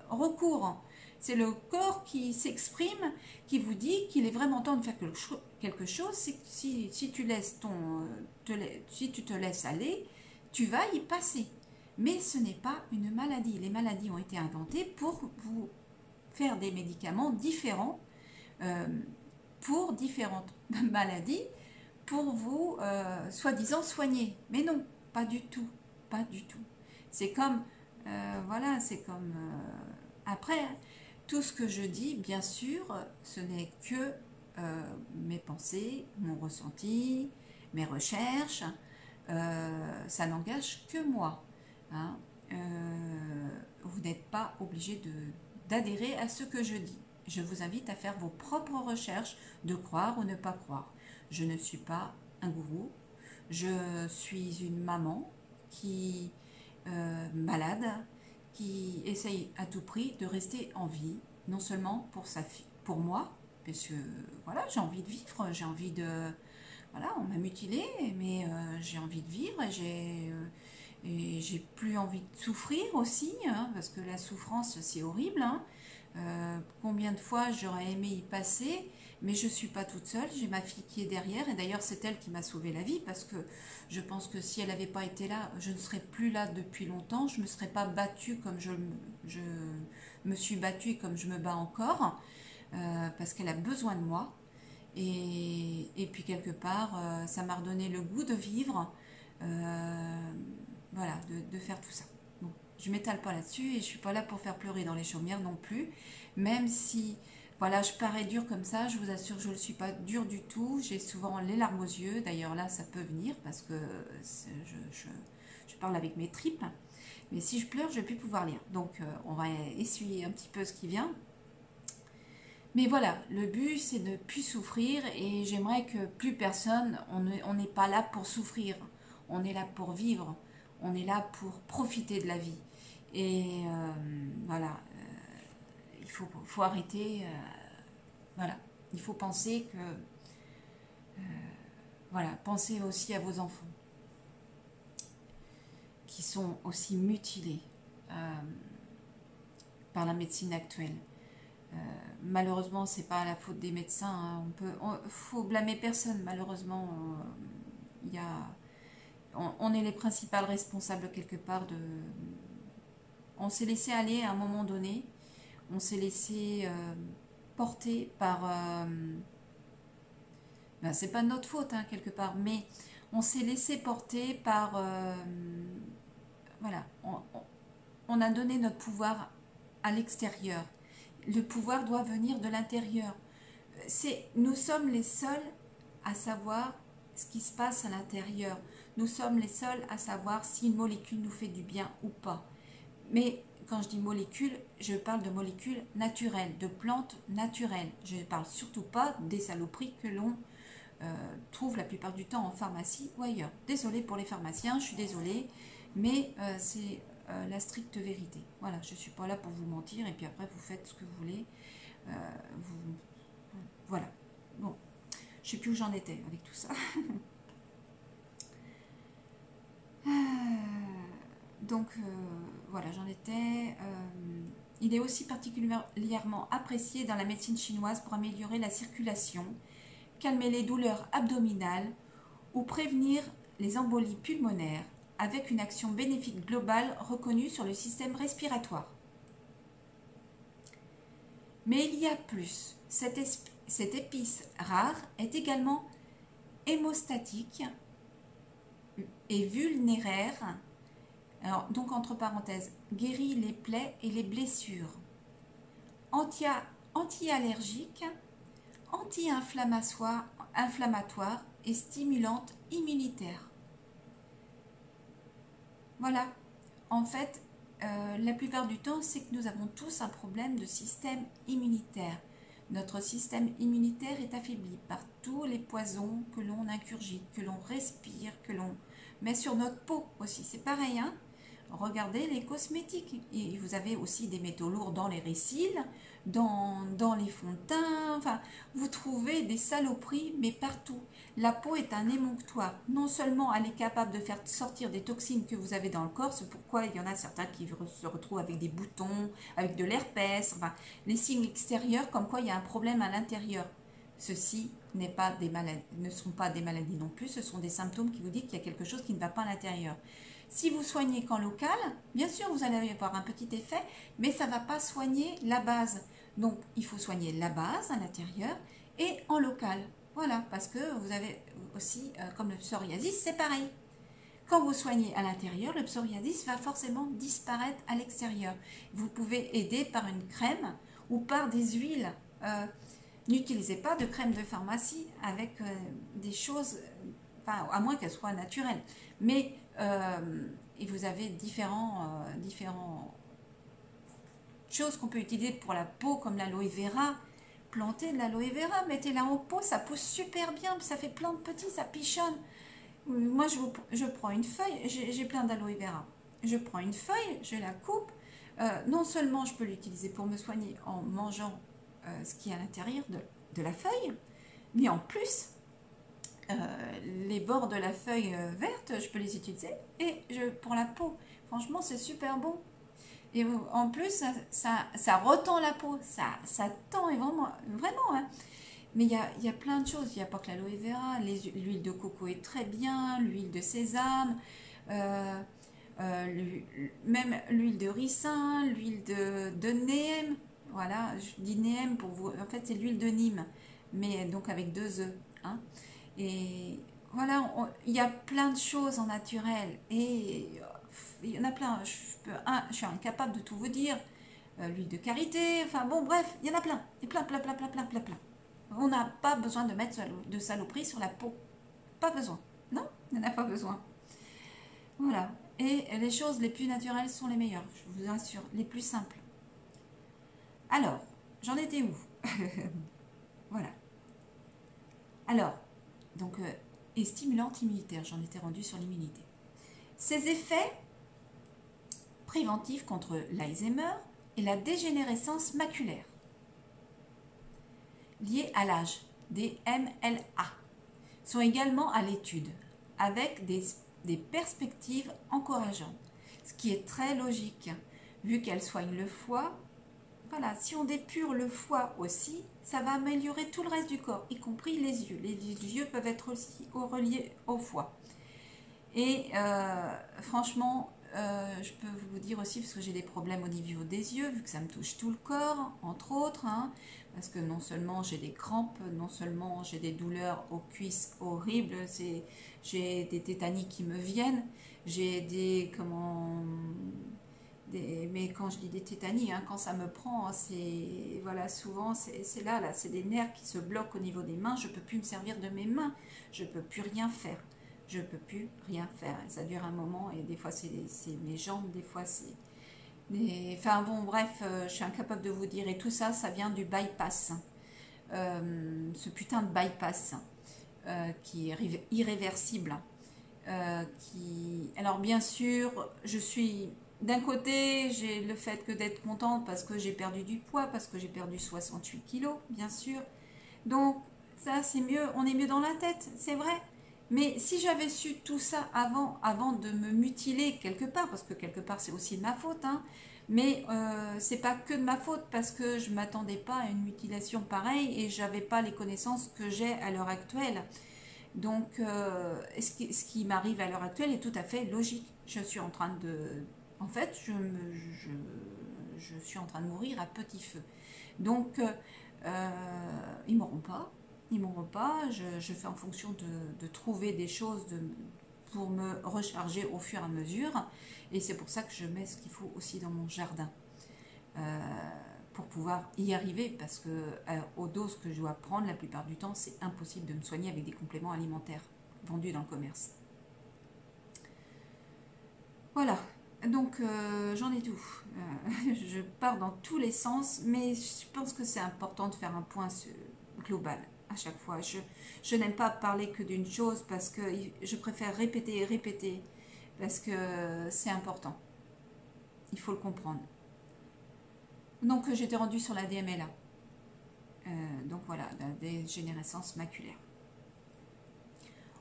recours. C'est le corps qui s'exprime, qui vous dit qu'il est vraiment temps de faire quelque chose. Si tu te laisses aller, tu vas y passer. Mais ce n'est pas une maladie. Les maladies ont été inventées pour vous faire des médicaments différents pour différentes maladies, pour vous soi-disant soigner. Mais non, pas du tout. Pas du tout. C'est comme, voilà, c'est comme, après, tout ce que je dis, bien sûr, ce n'est que mes pensées, mon ressenti, mes recherches, ça n'engage que moi. Hein. Vous n'êtes pas obligé d'adhérer à ce que je dis. Je vous invite à faire vos propres recherches, de croire ou ne pas croire. Je ne suis pas un gourou, je suis une maman qui malade, qui essaye à tout prix de rester en vie, non seulement pour sa fille, pour moi, parce que voilà, j'ai envie de vivre, j'ai envie de, voilà, on m'a mutilée, mais j'ai envie de vivre et j'ai plus envie de souffrir aussi, hein, parce que la souffrance c'est horrible. Hein. Combien de fois j'aurais aimé y passer, mais je ne suis pas toute seule, j'ai ma fille qui est derrière, et d'ailleurs c'est elle qui m'a sauvé la vie, parce que je pense que si elle n'avait pas été là, je ne serais plus là depuis longtemps, je ne me serais pas battue comme je me suis battue et comme je me bats encore, parce qu'elle a besoin de moi, et puis quelque part, ça m'a redonné le goût de vivre, voilà, de faire tout ça. Bon, je ne m'étale pas là-dessus, et je ne suis pas là pour faire pleurer dans les chaumières non plus, même si... Voilà, je parais dure comme ça, je vous assure, je ne suis pas dure du tout. J'ai souvent les larmes aux yeux. D'ailleurs, là, ça peut venir parce que je parle avec mes tripes. Mais si je pleure, je ne vais plus pouvoir lire. Donc, on va essuyer un petit peu ce qui vient. Mais voilà, le but, c'est de ne plus souffrir. Et j'aimerais que plus personne, on n'est pas là pour souffrir. On est là pour vivre. On est là pour profiter de la vie. Et voilà. Il faut arrêter, voilà, il faut penser que, voilà, pensez aussi à vos enfants qui sont aussi mutilés par la médecine actuelle. Malheureusement, c'est pas la faute des médecins, hein. Faut blâmer personne, malheureusement, on est les principales responsables quelque part on s'est laissé aller à un moment donné. On s'est laissé porter par... ben, c'est pas de notre faute, hein, quelque part, mais on s'est laissé porter par... voilà, on a donné notre pouvoir à l'extérieur. Le pouvoir doit venir de l'intérieur. Nous sommes les seuls à savoir ce qui se passe à l'intérieur. Nous sommes les seuls à savoir si une molécule nous fait du bien ou pas. Mais... Quand je dis molécules, je parle de molécules naturelles, de plantes naturelles. Je ne parle surtout pas des saloperies que l'on trouvent la plupart du temps en pharmacie ou ailleurs. Désolée pour les pharmaciens, je suis désolée, mais c'est la stricte vérité. Voilà, je ne suis pas là pour vous mentir et puis après vous faites ce que vous voulez. Voilà. Bon, je ne sais plus où j'en étais avec tout ça. Donc voilà, j'en étais. Il est aussi particulièrement apprécié dans la médecine chinoise pour améliorer la circulation, calmer les douleurs abdominales ou prévenir les embolies pulmonaires, avec une action bénéfique globale reconnue sur le système respiratoire. Mais il y a plus. Cette épice rare est également hémostatique et vulnéraire. Alors, donc entre parenthèses, guérit les plaies et les blessures. Anti-allergique, anti-inflammatoire et stimulante immunitaire. Voilà. En fait, la plupart du temps, c'est que nous avons tous un problème de système immunitaire. Notre système immunitaire est affaibli par tous les poisons que l'on ingurgite, que l'on respire, que l'on met sur notre peau aussi. C'est pareil, hein? Regardez les cosmétiques. Et vous avez aussi des métaux lourds dans les récils, dans les fonds de teint. Enfin, vous trouvez des saloperies, mais partout. La peau est un émonctoire. Non seulement elle est capable de faire sortir des toxines que vous avez dans le corps, c'est pourquoi il y en a certains qui se retrouvent avec des boutons, avec de l'herpès, enfin, les signes extérieurs, comme quoi il y a un problème à l'intérieur. Ceci ne sont pas des maladies non plus, ce sont des symptômes qui vous disent qu'il y a quelque chose qui ne va pas à l'intérieur. Si vous soignez qu'en local, bien sûr vous allez avoir un petit effet, mais ça ne va pas soigner la base. Donc il faut soigner la base à l'intérieur et en local. Voilà, parce que vous avez aussi, comme le psoriasis, c'est pareil. Quand vous soignez à l'intérieur, le psoriasis va forcément disparaître à l'extérieur. Vous pouvez aider par une crème ou par des huiles. N'utilisez pas de crème de pharmacie avec des choses, enfin, à moins qu'elles soient naturelles. Mais et vous avez différentes choses qu'on peut utiliser pour la peau, comme l'aloe vera. Plantez de l'aloe vera, mettez-la en pot, ça pousse super bien, ça fait plein de petits, ça pichonne. Moi, je prends une feuille, j'ai plein d'aloe vera. Je prends une feuille, je la coupe. Non seulement je peux l'utiliser pour me soigner en mangeant ce qui est à l'intérieur de la feuille, mais en plus, les bords de la feuille verte, je peux les utiliser et pour la peau. Franchement, c'est super bon. Et en plus, ça retend la peau, ça tend et vraiment, hein. Mais il y a plein de choses. Il n'y a pas que l'aloe vera. L'huile de coco est très bien, l'huile de sésame, même l'huile de ricin, l'huile de Neem. Voilà, je dis Neem pour vous. En fait, c'est l'huile de Nîmes, mais donc avec 2 œufs. Hein. Et voilà, il y a plein de choses en naturel. Et il y en a plein. Je suis incapable de tout vous dire. L'huile de karité, enfin bon, bref, il y en a plein. Et plein. On n'a pas besoin de mettre de saloperie sur la peau. Pas besoin. Non, il n'y en a pas besoin. Voilà. Et les choses les plus naturelles sont les meilleures, je vous assure, les plus simples. Alors, j'en étais où? Voilà. Alors, donc, et stimulante immunitaire, j'en étais rendue sur l'immunité. Ces effets préventifs contre l'Alzheimer et la dégénérescence maculaire liés à l'âge, des MLA, sont également à l'étude, avec des perspectives encourageantes, ce qui est très logique, vu qu'elles soignent le foie. Voilà, si on dépure le foie aussi, ça va améliorer tout le reste du corps, y compris les yeux. Les yeux peuvent être aussi reliés au foie. Et franchement, je peux vous dire aussi, parce que j'ai des problèmes au niveau des yeux, vu que ça me touche tout le corps, entre autres, hein, parce que non seulement j'ai des crampes, non seulement j'ai des douleurs aux cuisses horribles, j'ai des tétanies qui me viennent, j'ai mais quand je dis des tétanies, hein, quand ça me prend, c'est voilà, souvent c'est là, c'est des nerfs qui se bloquent au niveau des mains, je ne peux plus me servir de mes mains, je ne peux plus rien faire. Je ne peux plus rien faire. Ça dure un moment et des fois c'est mes jambes, des fois c'est... Enfin bon, bref, je suis incapable de vous dire. Et tout ça, ça vient du bypass. Ce putain de bypass. qui est irréversible. Alors bien sûr, je suis d'un côté, j'ai le fait que d'être contente parce que j'ai perdu du poids, parce que j'ai perdu 68 kilos, bien sûr. Donc ça c'est mieux, on est mieux dans la tête, c'est vrai. Mais si j'avais su tout ça avant de me mutiler quelque part, parce que quelque part c'est aussi de ma faute, hein, mais c'est pas que de ma faute parce que je m'attendais pas à une mutilation pareille et j'avais pas les connaissances que j'ai à l'heure actuelle. Donc, ce qui m'arrive à l'heure actuelle est tout à fait logique. Je suis en train de... En fait, je suis en train de mourir à petit feu. Donc, ils m'auront pas. Ils m'auront pas. Je fais en fonction de trouver des choses pour me recharger au fur et à mesure. Et c'est pour ça que je mets ce qu'il faut aussi dans mon jardin. Pour pouvoir y arriver, parce que aux doses que je dois prendre, la plupart du temps, c'est impossible de me soigner avec des compléments alimentaires vendus dans le commerce. Voilà, donc j'en ai tout. Je pars dans tous les sens, mais je pense que c'est important de faire un point global à chaque fois. Je n'aime pas parler que d'une chose parce que je préfère répéter et répéter parce que c'est important. Il faut le comprendre. Donc j'étais rendue sur la DMLA. Donc voilà, la dégénérescence maculaire.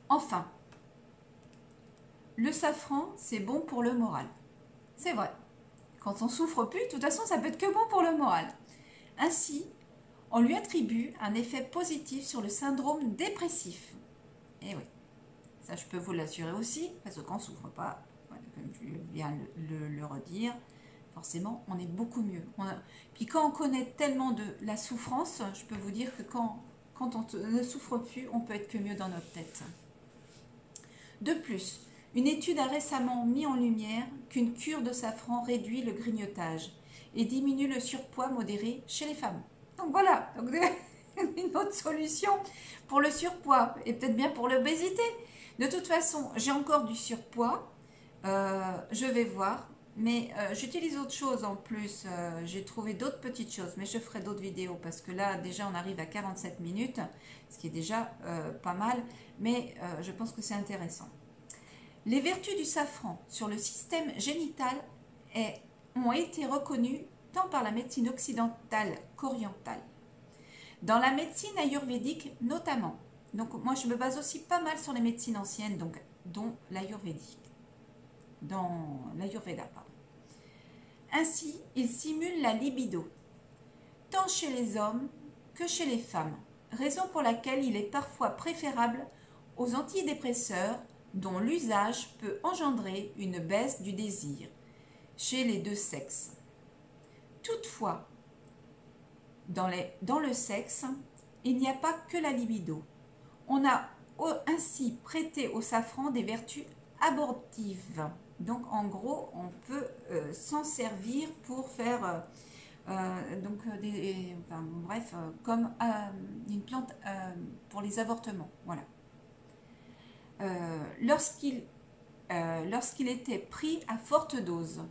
Enfin, le safran, c'est bon pour le moral. C'est vrai. Quand on souffre plus, de toute façon, ça peut être que bon pour le moral. Ainsi, on lui attribue un effet positif sur le syndrome dépressif. Et oui, ça je peux vous l'assurer aussi, parce que quand on ne souffre pas, voilà, comme je viens le redire, forcément, on est beaucoup mieux. Puis quand on connaît tellement de la souffrance, je peux vous dire que quand on ne souffre plus, on peut être que mieux dans notre tête. De plus, une étude a récemment mis en lumière qu'une cure de safran réduit le grignotage et diminue le surpoids modéré chez les femmes. Donc voilà, donc une autre solution pour le surpoids et peut-être bien pour l'obésité. De toute façon, j'ai encore du surpoids, je vais voir. Mais j'utilise autre chose en plus, j'ai trouvé d'autres petites choses, mais je ferai d'autres vidéos parce que là déjà on arrive à 47 minutes, ce qui est déjà pas mal, mais je pense que c'est intéressant. Les vertus du safran sur le système génital ont été reconnues tant par la médecine occidentale qu'orientale. Dans la médecine ayurvédique notamment, donc moi je me base aussi pas mal sur les médecines anciennes, donc, dont l'ayurvédique. Dans l'Ayurveda, pardon. Ainsi, il simule la libido, tant chez les hommes que chez les femmes, raison pour laquelle il est parfois préférable aux antidépresseurs dont l'usage peut engendrer une baisse du désir chez les deux sexes. Toutefois, dans le sexe, il n'y a pas que la libido. On a ainsi prêté au safran des vertus abortives. Donc en gros, on peut s'en servir pour faire comme une plante pour les avortements. Voilà. Lorsqu'il était pris à forte dose.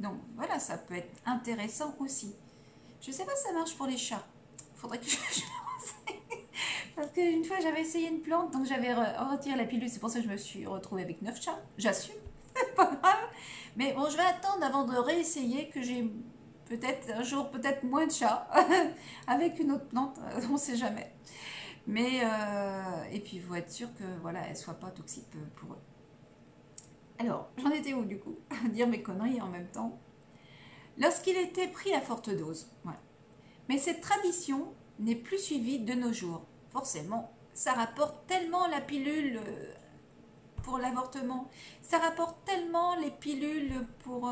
Donc voilà, ça peut être intéressant aussi. Je ne sais pas si ça marche pour les chats. Il faudrait que je renseigne. Parce qu'une fois j'avais essayé une plante, donc j'avais retiré la pilule, c'est pour ça que je me suis retrouvée avec 9 chats. J'assume. Pas grave, mais bon, je vais attendre avant de réessayer que j'ai peut-être un jour peut-être moins de chats avec une autre plante, on ne sait jamais. Mais et puis il faut être sûr que voilà, elle soit pas toxique pour eux. Alors, j'en étais où du coup? Dire mes conneries en même temps. Lorsqu'il était pris à forte dose, voilà. Mais cette tradition n'est plus suivie de nos jours. Forcément, ça rapporte tellement la pilule pour l'avortement. Ça rapporte tellement les pilules pour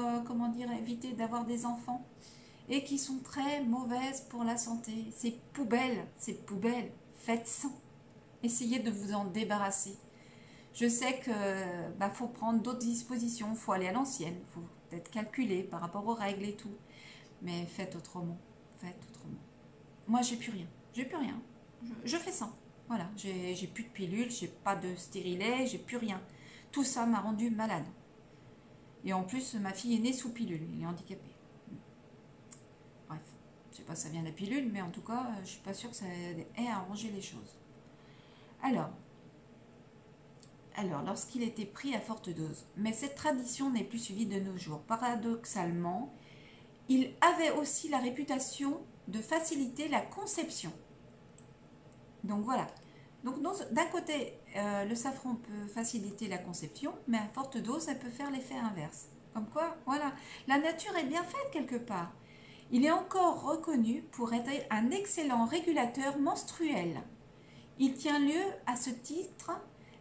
éviter d'avoir des enfants et qui sont très mauvaises pour la santé. C'est poubelle. Faites sans. Essayez de vous en débarrasser. Je sais que faut prendre d'autres dispositions, faut aller à l'ancienne, faut peut-être calculer par rapport aux règles et tout. Mais faites autrement. Moi, j'ai plus rien. Je fais sans. Voilà, j'ai plus de pilules, j'ai pas de stérilet, j'ai plus rien. Tout ça m'a rendue malade. Et en plus, ma fille est née sous pilule, elle est handicapée. Bref, je sais pas si ça vient de la pilule, mais en tout cas, je suis pas sûre que ça ait arrangé les choses. Alors, alors, lorsqu'il était pris à forte dose. Mais cette tradition n'est plus suivie de nos jours. Paradoxalement, il avait aussi la réputation de faciliter la conception. Donc voilà. Donc d'un côté, le safran peut faciliter la conception, mais à forte dose, elle peut faire l'effet inverse. Comme quoi, voilà, la nature est bien faite quelque part. Il est encore reconnu pour être un excellent régulateur menstruel. Il tient lieu à ce titre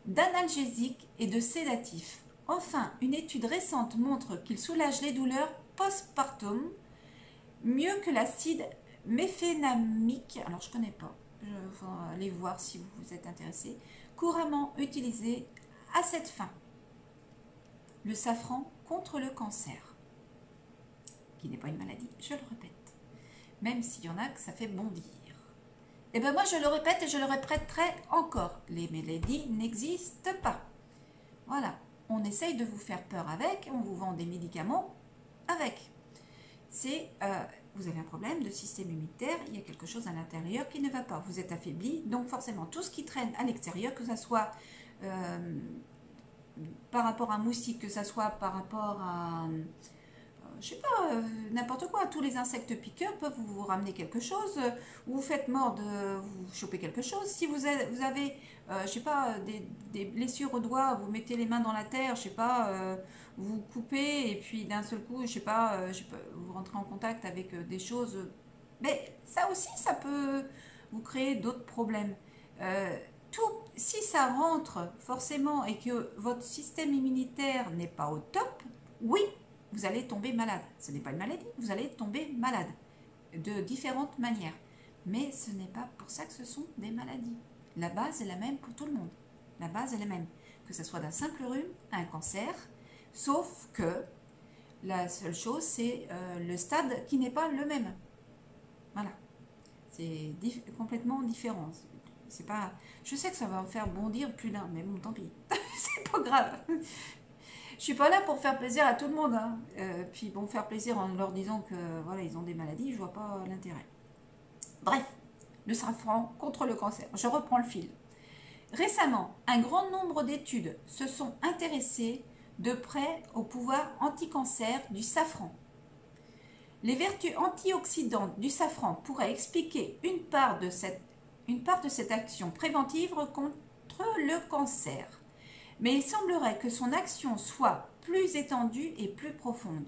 d'analgésique et de sédatif. Enfin, une étude récente montre qu'il soulage les douleurs postpartum mieux que l'acide méfénamique. Alors, je ne connais pas. Je vais aller voir si vous êtes intéressé. Couramment utilisé à cette fin. Le safran contre le cancer, qui n'est pas une maladie, je le répète. Même s'il y en a que ça fait bondir. Et bien moi je le répète et je le répéterai encore. Les maladies n'existent pas. Voilà, on essaye de vous faire peur avec, on vous vend des médicaments avec. C'est, vous avez un problème de système immunitaire, il y a quelque chose à l'intérieur qui ne va pas. Vous êtes affaibli, donc forcément tout ce qui traîne à l'extérieur, que ce soit par rapport à un moustique, que ce soit par rapport à... je sais pas, n'importe quoi, tous les insectes piqueurs peuvent vous ramener quelque chose, vous faites mordre, vous chopez quelque chose. Si vous avez je sais pas, des blessures au doigt, vous mettez les mains dans la terre, je sais pas, vous coupez et puis d'un seul coup, je sais pas, vous rentrez en contact avec des choses, mais ça aussi, ça peut vous créer d'autres problèmes. Si ça rentre forcément et que votre système immunitaire n'est pas au top, oui, vous allez tomber malade. Ce n'est pas une maladie, vous allez tomber malade de différentes manières. Mais ce n'est pas pour ça que ce sont des maladies. La base est la même pour tout le monde. La base est la même. Que ce soit d'un simple rhume à un cancer, sauf que la seule chose, c'est le stade qui n'est pas le même. Voilà. C'est complètement différent. C'est pas... Je sais que ça va me faire bondir plus d'un, mais bon, tant pis. C'est pas grave. Je suis pas là pour faire plaisir à tout le monde. Hein. Puis bon, faire plaisir en leur disant que voilà, ils ont des maladies, je vois pas l'intérêt. Bref, le safran contre le cancer. Je reprends le fil. Récemment, un grand nombre d'études se sont intéressées de près au pouvoir anti-cancer du safran. Les vertus antioxydantes du safran pourraient expliquer une part de cette action préventive contre le cancer. Mais il semblerait que son action soit plus étendue et plus profonde.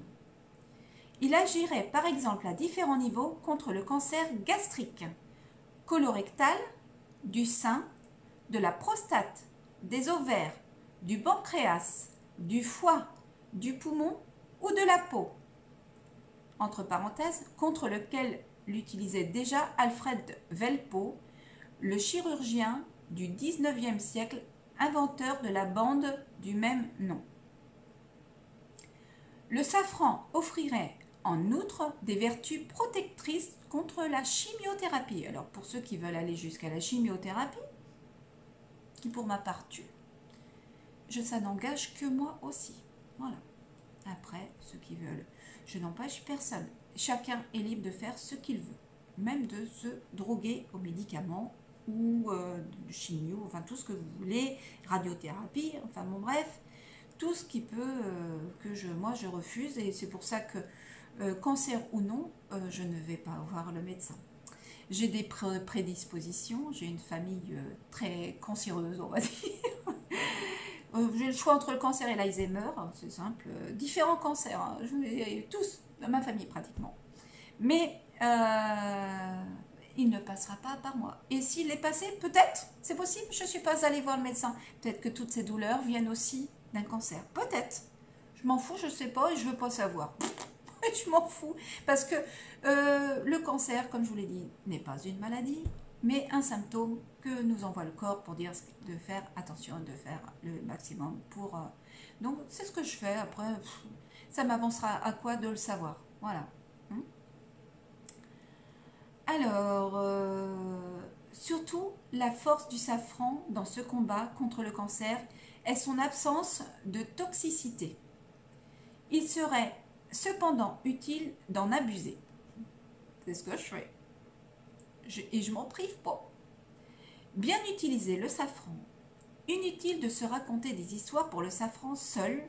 Il agirait par exemple à différents niveaux contre le cancer gastrique, colorectal, du sein, de la prostate, des ovaires, du pancréas, du foie, du poumon ou de la peau. Entre parenthèses, contre lequel l'utilisait déjà Alfred Velpeau, le chirurgien du XIXe siècle, inventeur de la bande du même nom. Le safran offrirait en outre des vertus protectrices contre la chimiothérapie. Alors pour ceux qui veulent aller jusqu'à la chimiothérapie, qui pour ma part tue, ça n'engage que moi aussi. Voilà. Après, ceux qui veulent, je n'empêche personne. Chacun est libre de faire ce qu'il veut, même de se droguer aux médicaments ou de chimio, enfin tout ce que vous voulez, radiothérapie, enfin bon bref, tout ce qui peut, moi je refuse, et c'est pour ça que, cancer ou non, je ne vais pas voir le médecin. J'ai des prédispositions, j'ai une famille très cancéreuse, on va dire. J'ai le choix entre le cancer et l'Alzheimer, c'est simple, différents cancers, hein, tous dans ma famille pratiquement. Mais il ne passera pas par moi. Et s'il est passé, peut-être, c'est possible, je ne suis pas allée voir le médecin. Peut-être que toutes ces douleurs viennent aussi d'un cancer. Peut-être. Je m'en fous, je ne sais pas et je ne veux pas savoir. Je m'en fous. Parce que le cancer, comme je vous l'ai dit, n'est pas une maladie, mais un symptôme que nous envoie le corps pour dire de faire attention, de faire le maximum pour... Donc, c'est ce que je fais. Après, ça m'avancera à quoi de le savoir. Voilà. Alors, surtout, la force du safran dans ce combat contre le cancer est son absence de toxicité. Il serait cependant utile d'en abuser. C'est ce que je fais. Et je m'en prive pas. Bien utiliser le safran Inutile de se raconter des histoires pour le safran seul.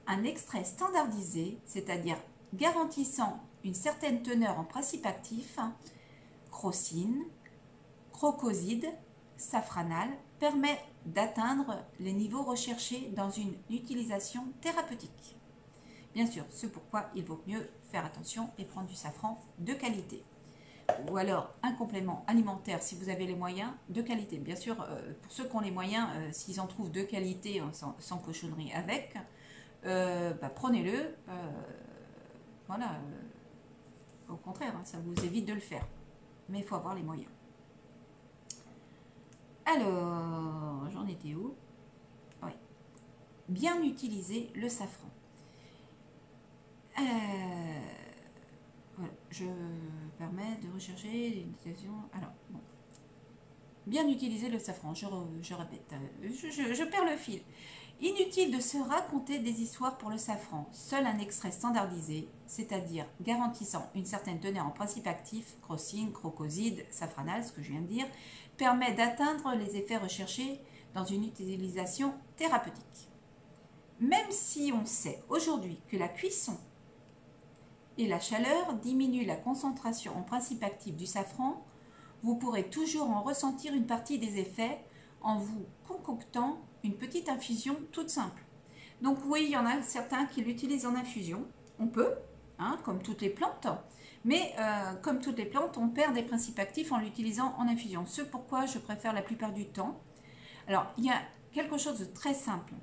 Un extrait standardisé, c'est-à-dire garantissant une certaine teneur en principe actif, crocine, crocoside, safranal, permet d'atteindre les niveaux recherchés dans une utilisation thérapeutique. Bien sûr, c'est pourquoi il vaut mieux faire attention et prendre du safran de qualité. Ou alors un complément alimentaire si vous avez les moyens de qualité. Bien sûr, pour ceux qui ont les moyens, s'ils en trouvent de qualité sans cochonnerie avec, prenez-le. Voilà. Au contraire, ça vous évite de le faire. Mais il faut avoir les moyens. Alors, j'en étais où? Oui. Bien utiliser le safran. Voilà, je permets de rechercher l'utilisation. Alors, bon. Bien utiliser le safran, je répète, je perds le fil. Inutile de se raconter des histoires pour le safran. Seul un extrait standardisé, c'est-à-dire garantissant une certaine teneur en principe actif, crocine, crocoside, safranal, ce que je viens de dire, permet d'atteindre les effets recherchés dans une utilisation thérapeutique. Même si on sait aujourd'hui que la cuisson et la chaleur diminuent la concentration en principe actif du safran, vous pourrez toujours en ressentir une partie des effets en vous concoctant une petite infusion toute simple. Donc oui, il y en a certains qui l'utilisent en infusion. On peut, comme toutes les plantes, mais comme toutes les plantes, on perd des principes actifs en l'utilisant en infusion. Ce pourquoi je préfère la plupart du temps. Alors, il y a quelque chose de très simple.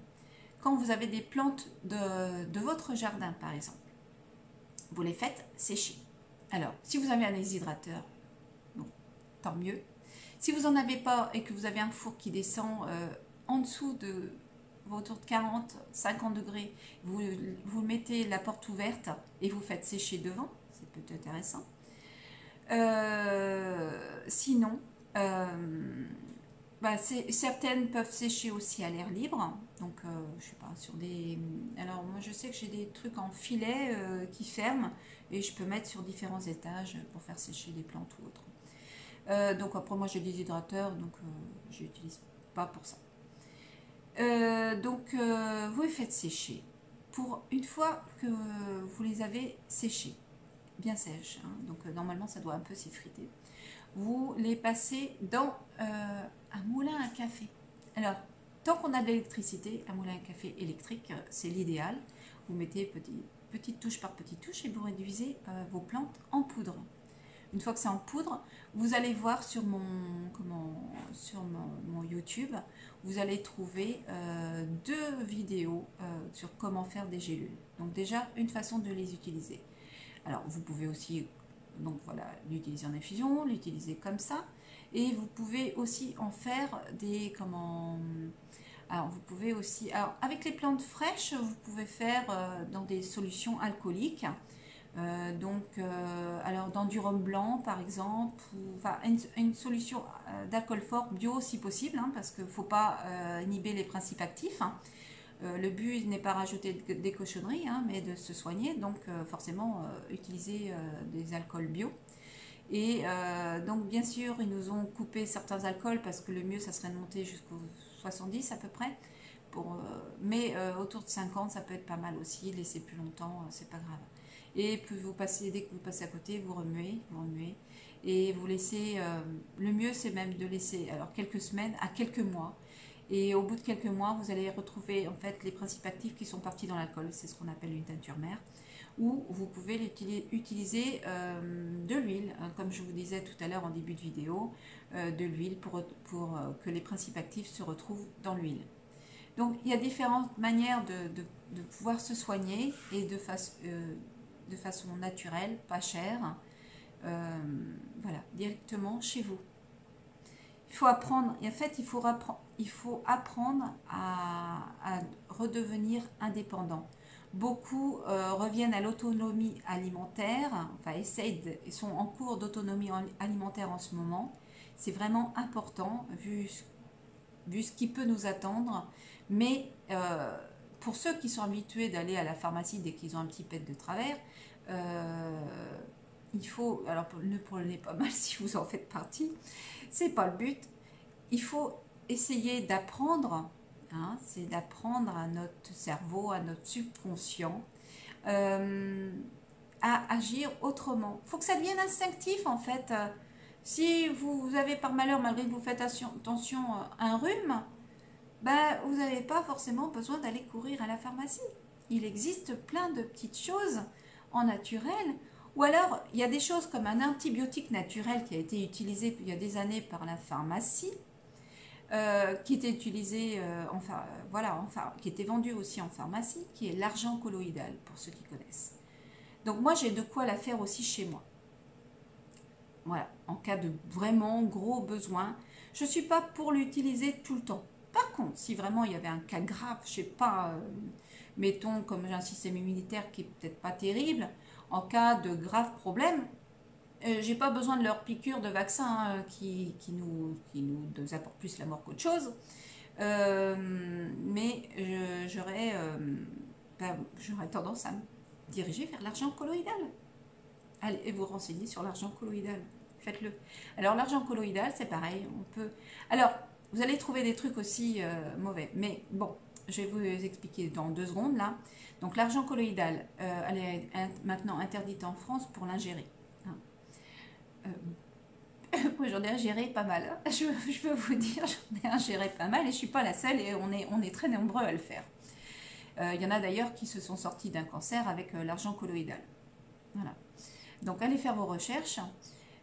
Quand vous avez des plantes de votre jardin, par exemple, vous les faites sécher. Alors, si vous avez un déshydrateur, bon, tant mieux. Si vous n'en avez pas et que vous avez un four qui descend en dessous de autour de 40, 50 degrés, vous mettez la porte ouverte et vous faites sécher devant, c'est peut-être intéressant. Sinon, certaines peuvent sécher aussi à l'air libre, donc je sais pas, sur des... Alors moi je sais que j'ai des trucs en filet qui ferment et je peux mettre sur différents étages pour faire sécher des plantes ou autres. Donc après moi j'ai des hydrateurs, donc je n'utilise pas pour ça. Vous les faites sécher. Pour une fois que vous les avez séchés, bien sèches, donc normalement ça doit un peu s'effriter, vous les passez dans un moulin à café. Alors, tant qu'on a de l'électricité, un moulin à café électrique, c'est l'idéal. Vous mettez petite touche par petite touche et vous réduisez vos plantes en poudre. Une fois que c'est en poudre, vous allez voir sur mon YouTube, vous allez trouver 2 vidéos sur comment faire des gélules. Donc déjà, une façon de les utiliser. Alors, vous pouvez aussi l'utiliser en infusion, l'utiliser comme ça. Et vous pouvez aussi en faire des... Alors, vous pouvez aussi... Alors, avec les plantes fraîches, vous pouvez faire dans des solutions alcooliques. Alors dans du rhum blanc par exemple, une solution d'alcool fort bio si possible, parce qu'il ne faut pas inhiber les principes actifs. Le but n'est pas rajouter des cochonneries, mais de se soigner, donc forcément utiliser des alcools bio. Et donc bien sûr ils nous ont coupé certains alcools parce que le mieux ça serait de monter jusqu'aux 70 à peu près. Mais autour de 50 ça peut être pas mal aussi, laisser plus longtemps, c'est pas grave. Et puis dès que vous passez à côté, vous remuez, et vous laissez, le mieux c'est même de laisser alors quelques semaines à quelques mois, et au bout de quelques mois vous allez retrouver en fait les principes actifs qui sont partis dans l'alcool, c'est ce qu'on appelle une teinture mère, ou vous pouvez utiliser de l'huile, comme je vous disais tout à l'heure en début de vidéo, de l'huile pour que les principes actifs se retrouvent dans l'huile. Donc il y a différentes manières de pouvoir se soigner et de façon naturelle, pas chère, directement chez vous. Il faut apprendre, en fait il faut apprendre à redevenir indépendant. Beaucoup reviennent à l'autonomie alimentaire, sont en cours d'autonomie alimentaire en ce moment. C'est vraiment important vu ce qui peut nous attendre, mais pour ceux qui sont habitués d'aller à la pharmacie dès qu'ils ont un petit pet de travers, il faut, alors ne prenez pas mal si vous en faites partie, c'est pas le but, il faut essayer d'apprendre hein, c'est d'apprendre à notre cerveau, à notre subconscient, à agir autrement. Il faut que ça devienne instinctif en fait. Si vous avez par malheur, malgré que vous faites attention, un rhume, ben, vous n'avez pas forcément besoin d'aller courir à la pharmacie. Il existe plein de petites choses en naturel. Ou alors, il y a des choses comme un antibiotique naturel qui a été utilisé il y a des années par la pharmacie, qui était utilisé, qui était vendu aussi en pharmacie, qui est l'argent colloïdal, pour ceux qui connaissent. Donc moi, j'ai de quoi la faire aussi chez moi. Voilà, en cas de vraiment gros besoin. Je ne suis pas pour l'utiliser tout le temps. Par contre, si vraiment il y avait un cas grave, je ne sais pas, mettons comme j'ai un système immunitaire qui est peut-être pas terrible, en cas de grave problème, j'ai pas besoin de leur piqûre de vaccin qui nous apporte plus la mort qu'autre chose. Mais j'aurais tendance à me diriger vers l'argent colloïdal. Allez vous renseigner sur l'argent colloïdal. Faites-le. Alors l'argent colloïdal, c'est pareil. On peut. Alors, vous allez trouver des trucs aussi mauvais. Mais bon, je vais vous expliquer dans 2 secondes là. Donc l'argent colloïdal, elle est maintenant interdite en France pour l'ingérer. Moi j'en ai ingéré pas mal. Je peux vous dire, j'en ai ingéré pas mal et je suis pas la seule et on est très nombreux à le faire. Il y en a d'ailleurs qui se sont sortis d'un cancer avec l'argent colloïdal. Voilà. Donc allez faire vos recherches.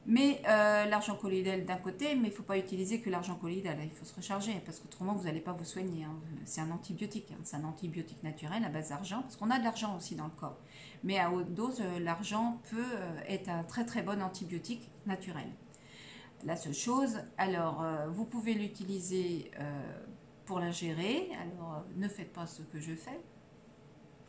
Mais l'argent colloïdal d'un côté, mais il ne faut pas utiliser que l'argent colloïdal. Il faut se recharger parce qu'autrement vous n'allez pas vous soigner. Hein. C'est un antibiotique. Hein. C'est un antibiotique naturel à base d'argent parce qu'on a de l'argent aussi dans le corps. Mais à haute dose, l'argent peut être un très très bon antibiotique naturel. La seule chose, alors vous pouvez l'utiliser pour l'ingérer. Alors ne faites pas ce que je fais.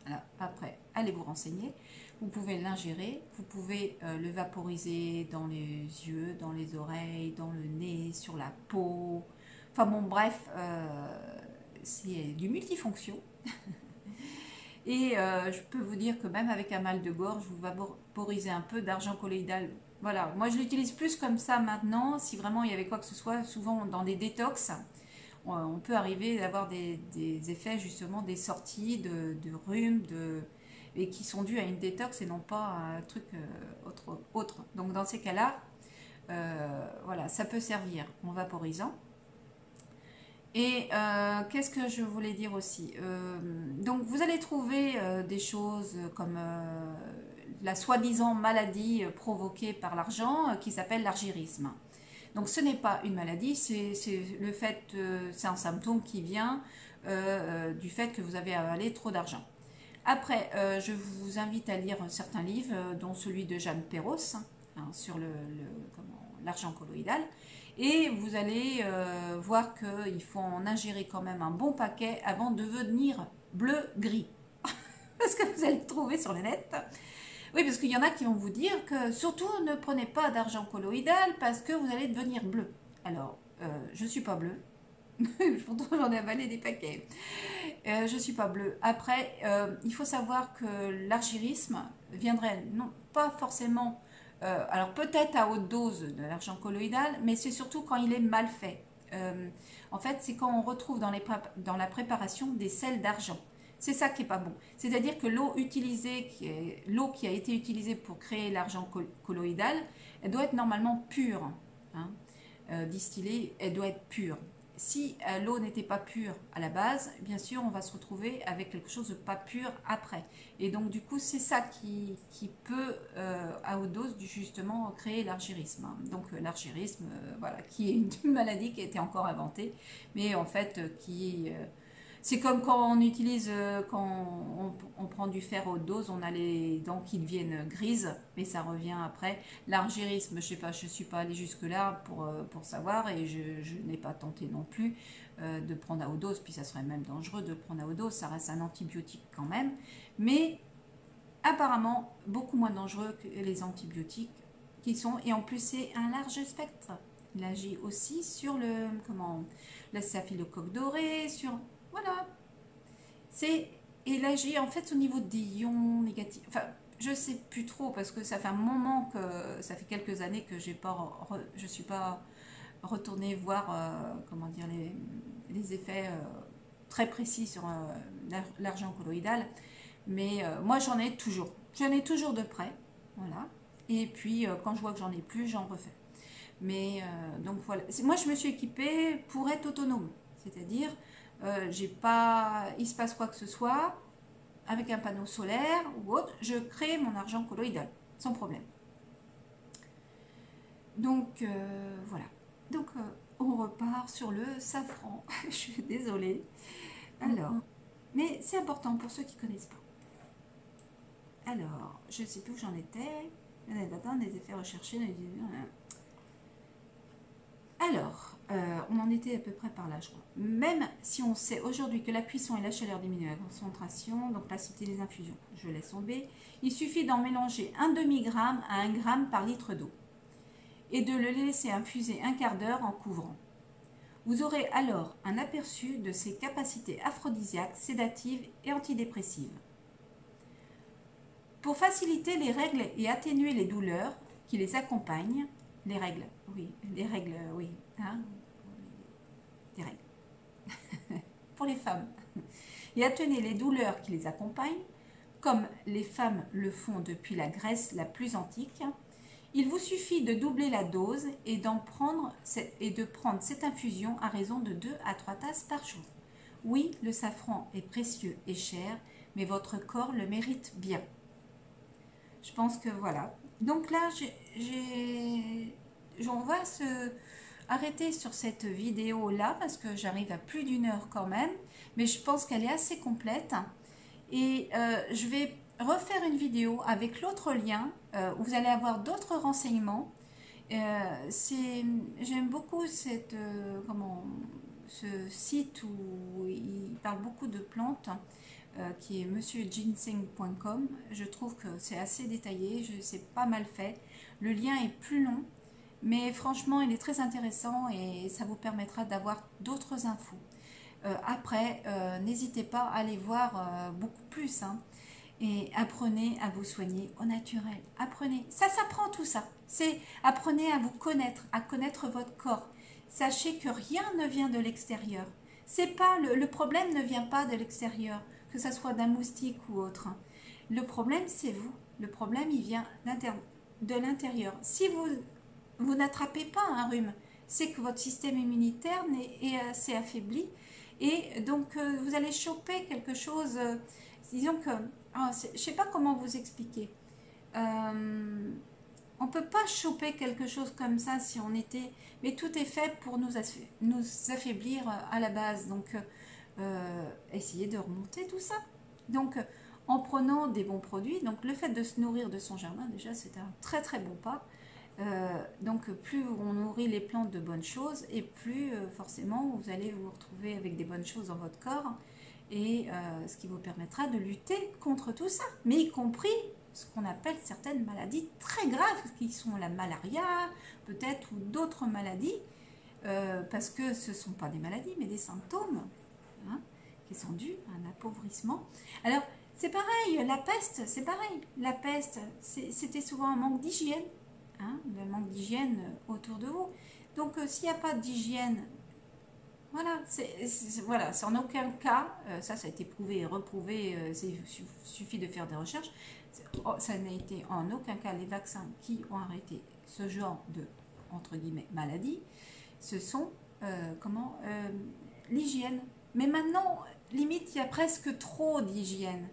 Alors, après, allez vous renseigner. Vous pouvez l'ingérer, vous pouvez le vaporiser dans les yeux, dans les oreilles, dans le nez, sur la peau. Enfin bon, bref, c'est du multifonction. Et je peux vous dire que même avec un mal de gorge, vous vaporisez un peu d'argent colloïdal. Voilà, moi je l'utilise plus comme ça maintenant. Si vraiment il y avait quoi que ce soit, souvent dans des détox, on peut arriver d'avoir des effets justement des sorties de rhume, et qui sont dus à une détox et non pas à un truc autre. Donc dans ces cas-là, voilà, ça peut servir en vaporisant. Et qu'est-ce que je voulais dire aussi, donc vous allez trouver des choses comme la soi-disant maladie provoquée par l'argent qui s'appelle l'argyrisme. Donc ce n'est pas une maladie, c'est le fait, c'est un symptôme qui vient du fait que vous avez avalé trop d'argent. Après, je vous invite à lire certains livres, dont celui de Jeanne Perros, hein, sur l'argent colloïdal. Et vous allez voir qu'il faut en ingérer quand même un bon paquet avant de devenir bleu-gris. Parce que vous allez le trouver sur le net. Oui, parce qu'il y en a qui vont vous dire que surtout ne prenez pas d'argent colloïdal parce que vous allez devenir bleu. Alors, je ne suis pas bleue. Pourtant, j'en ai avalé des paquets. Je ne suis pas bleue. Après, il faut savoir que l'argyrisme viendrait non pas forcément, alors peut-être à haute dose de l'argent colloïdal, mais c'est surtout quand il est mal fait. En fait, c'est quand on retrouve dans la préparation des sels d'argent. C'est ça qui n'est pas bon. C'est-à-dire que l'eau qui a été utilisée pour créer l'argent colloïdal, elle doit être normalement pure. Hein. Distillée, elle doit être pure. Si l'eau n'était pas pure à la base, bien sûr, on va se retrouver avec quelque chose de pas pur après. Et donc, du coup, c'est ça qui peut, à haute dose, justement, créer l'argyrisme. Donc, l'argyrisme, voilà, qui est une maladie qui a été encore inventée, mais en fait, c'est comme quand on utilise, quand on prend du fer à haute dose, on a les dents qui deviennent grises, mais ça revient après. L'argyrisme, je sais pas, je suis pas allée jusque là pour savoir, et je n'ai pas tenté non plus de prendre à haute dose, puis ça serait même dangereux de prendre à haute dose, ça reste un antibiotique quand même, mais apparemment beaucoup moins dangereux que les antibiotiques qui sont, et en plus c'est un large spectre. Il agit aussi sur le staphylocoque doré, sur voilà. Il agit en fait au niveau des ions négatifs. Enfin, je sais plus trop parce que ça fait un moment que ça fait quelques années que je suis pas retournée voir comment dire les effets très précis sur l'argent colloïdal, mais moi j'en ai toujours. J'en ai toujours de près, voilà. Et puis quand je vois que j'en ai plus, j'en refais. Mais donc voilà, moi je me suis équipée pour être autonome, c'est-à-dire j'ai pas, il se passe quoi que ce soit, avec un panneau solaire ou autre, je crée mon argent colloïdal, sans problème. Donc voilà, donc on repart sur le safran, je suis désolée. Alors, mais c'est important pour ceux qui ne connaissent pas. Alors, je ne sais plus où j'en étais, des effets recherchés, alors, on en était à peu près par là, je crois. Même si on sait aujourd'hui que la cuisson et la chaleur diminuent la concentration, donc là c'était les infusions, je laisse tomber, il suffit d'en mélanger un demi-gramme à 1 gramme par litre d'eau et de le laisser infuser un quart d'heure en couvrant. Vous aurez alors un aperçu de ses capacités aphrodisiaques, sédatives et antidépressives. Pour faciliter les règles et atténuer les douleurs qui les accompagnent, les règles, hein, des règles, pour les femmes, et atténuer les douleurs qui les accompagnent, comme les femmes le font depuis la Grèce la plus antique, il vous suffit de doubler la dose et de prendre cette infusion à raison de 2 à 3 tasses par jour. Oui, le safran est précieux et cher, mais votre corps le mérite bien. Je pense que voilà. Donc là, on va se arrêter sur cette vidéo-là parce que j'arrive à plus d'1 heure quand même, mais je pense qu'elle est assez complète. Et je vais refaire une vidéo avec l'autre lien où vous allez avoir d'autres renseignements. J'aime beaucoup ce site où il parle beaucoup de plantes, qui est monsieurginseng.com. Je trouve que c'est assez détaillé, c'est pas mal fait. Le lien est plus long, mais franchement il est très intéressant et ça vous permettra d'avoir d'autres infos. Après, n'hésitez pas à aller voir beaucoup plus, hein. Et apprenez à vous soigner au naturel. Apprenez, ça s'apprend tout ça. Apprenez à vous connaître, à connaître votre corps. Sachez que rien ne vient de l'extérieur. C'est pas le problème ne vient pas de l'extérieur, que ça soit d'un moustique ou autre. Le problème c'est vous. Le problème il vient de l'intérieur. Si vous n'attrapez pas un rhume, c'est que votre système immunitaire est assez affaibli et donc vous allez choper quelque chose. Disons que je ne sais pas comment vous expliquer. On ne peut pas choper quelque chose comme ça si on était... Mais tout est fait pour nous affaiblir à la base. Donc, essayez de remonter tout ça. Donc, en prenant des bons produits, donc le fait de se nourrir de son jardin, déjà, c'est un très très bon pas. Donc, plus on nourrit les plantes de bonnes choses, et plus forcément, vous allez vous retrouver avec des bonnes choses dans votre corps. Et ce qui vous permettra de lutter contre tout ça, mais y compris ce qu'on appelle certaines maladies très graves, qui sont la malaria, peut-être, ou d'autres maladies, parce que ce ne sont pas des maladies, mais des symptômes, hein, qui sont dus à un appauvrissement. Alors, c'est pareil, la peste, c'est pareil. La peste, c'était souvent un manque d'hygiène, hein, le manque d'hygiène autour de vous. Donc, s'il n'y a pas d'hygiène, voilà, c'est en aucun cas, ça a été prouvé et reprouvé, il suffit de faire des recherches, ça n'a été en aucun cas les vaccins qui ont arrêté ce genre de, entre guillemets, maladie, ce sont, l'hygiène. Mais maintenant, limite, il y a presque trop d'hygiène.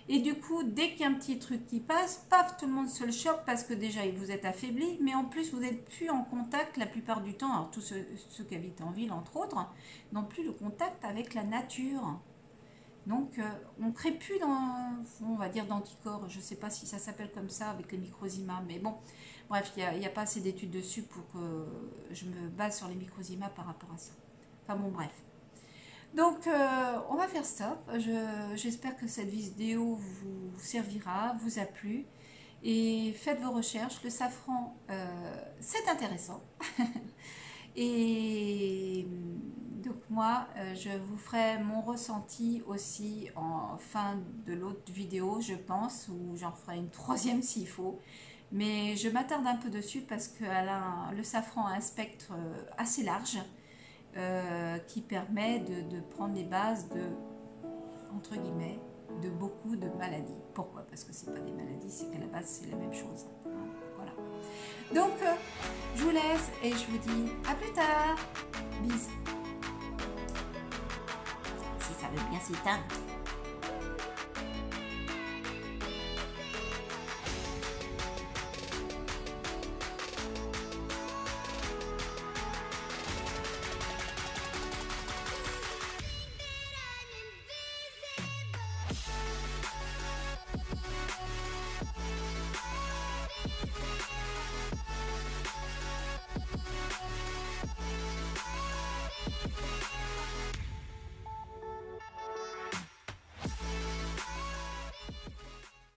Et du coup, dès qu'il y a un petit truc qui passe, paf, tout le monde se le chope parce que déjà, vous êtes affaibli, mais en plus, vous n'êtes plus en contact la plupart du temps. Alors, tous ceux qui habitent en ville, entre autres, n'ont plus le contact avec la nature. Donc, on ne crée plus, on va dire, d'anticorps. Je ne sais pas si ça s'appelle comme ça avec les microzymas, mais bon, bref, il n'y a pas assez d'études dessus pour que je me base sur les microzymas par rapport à ça. Enfin bon, bref. Donc, on va faire stop. J'espère que cette vidéo vous servira, vous a plu. Et faites vos recherches. Le safran, c'est intéressant. Et donc, moi, je vous ferai mon ressenti aussi en fin de l'autre vidéo, je pense, ou j'en ferai une troisième s'il faut. Mais je m'attarde un peu dessus parce que le safran a un spectre assez large. qui permet de prendre les bases de, entre guillemets, de beaucoup de maladies. Pourquoi? Parce que c'est pas des maladies, c'est qu'à la base c'est la même chose. Voilà. Donc je vous laisse et je vous dis à plus tard. Bisous. Si ça veut bien s'éteindre.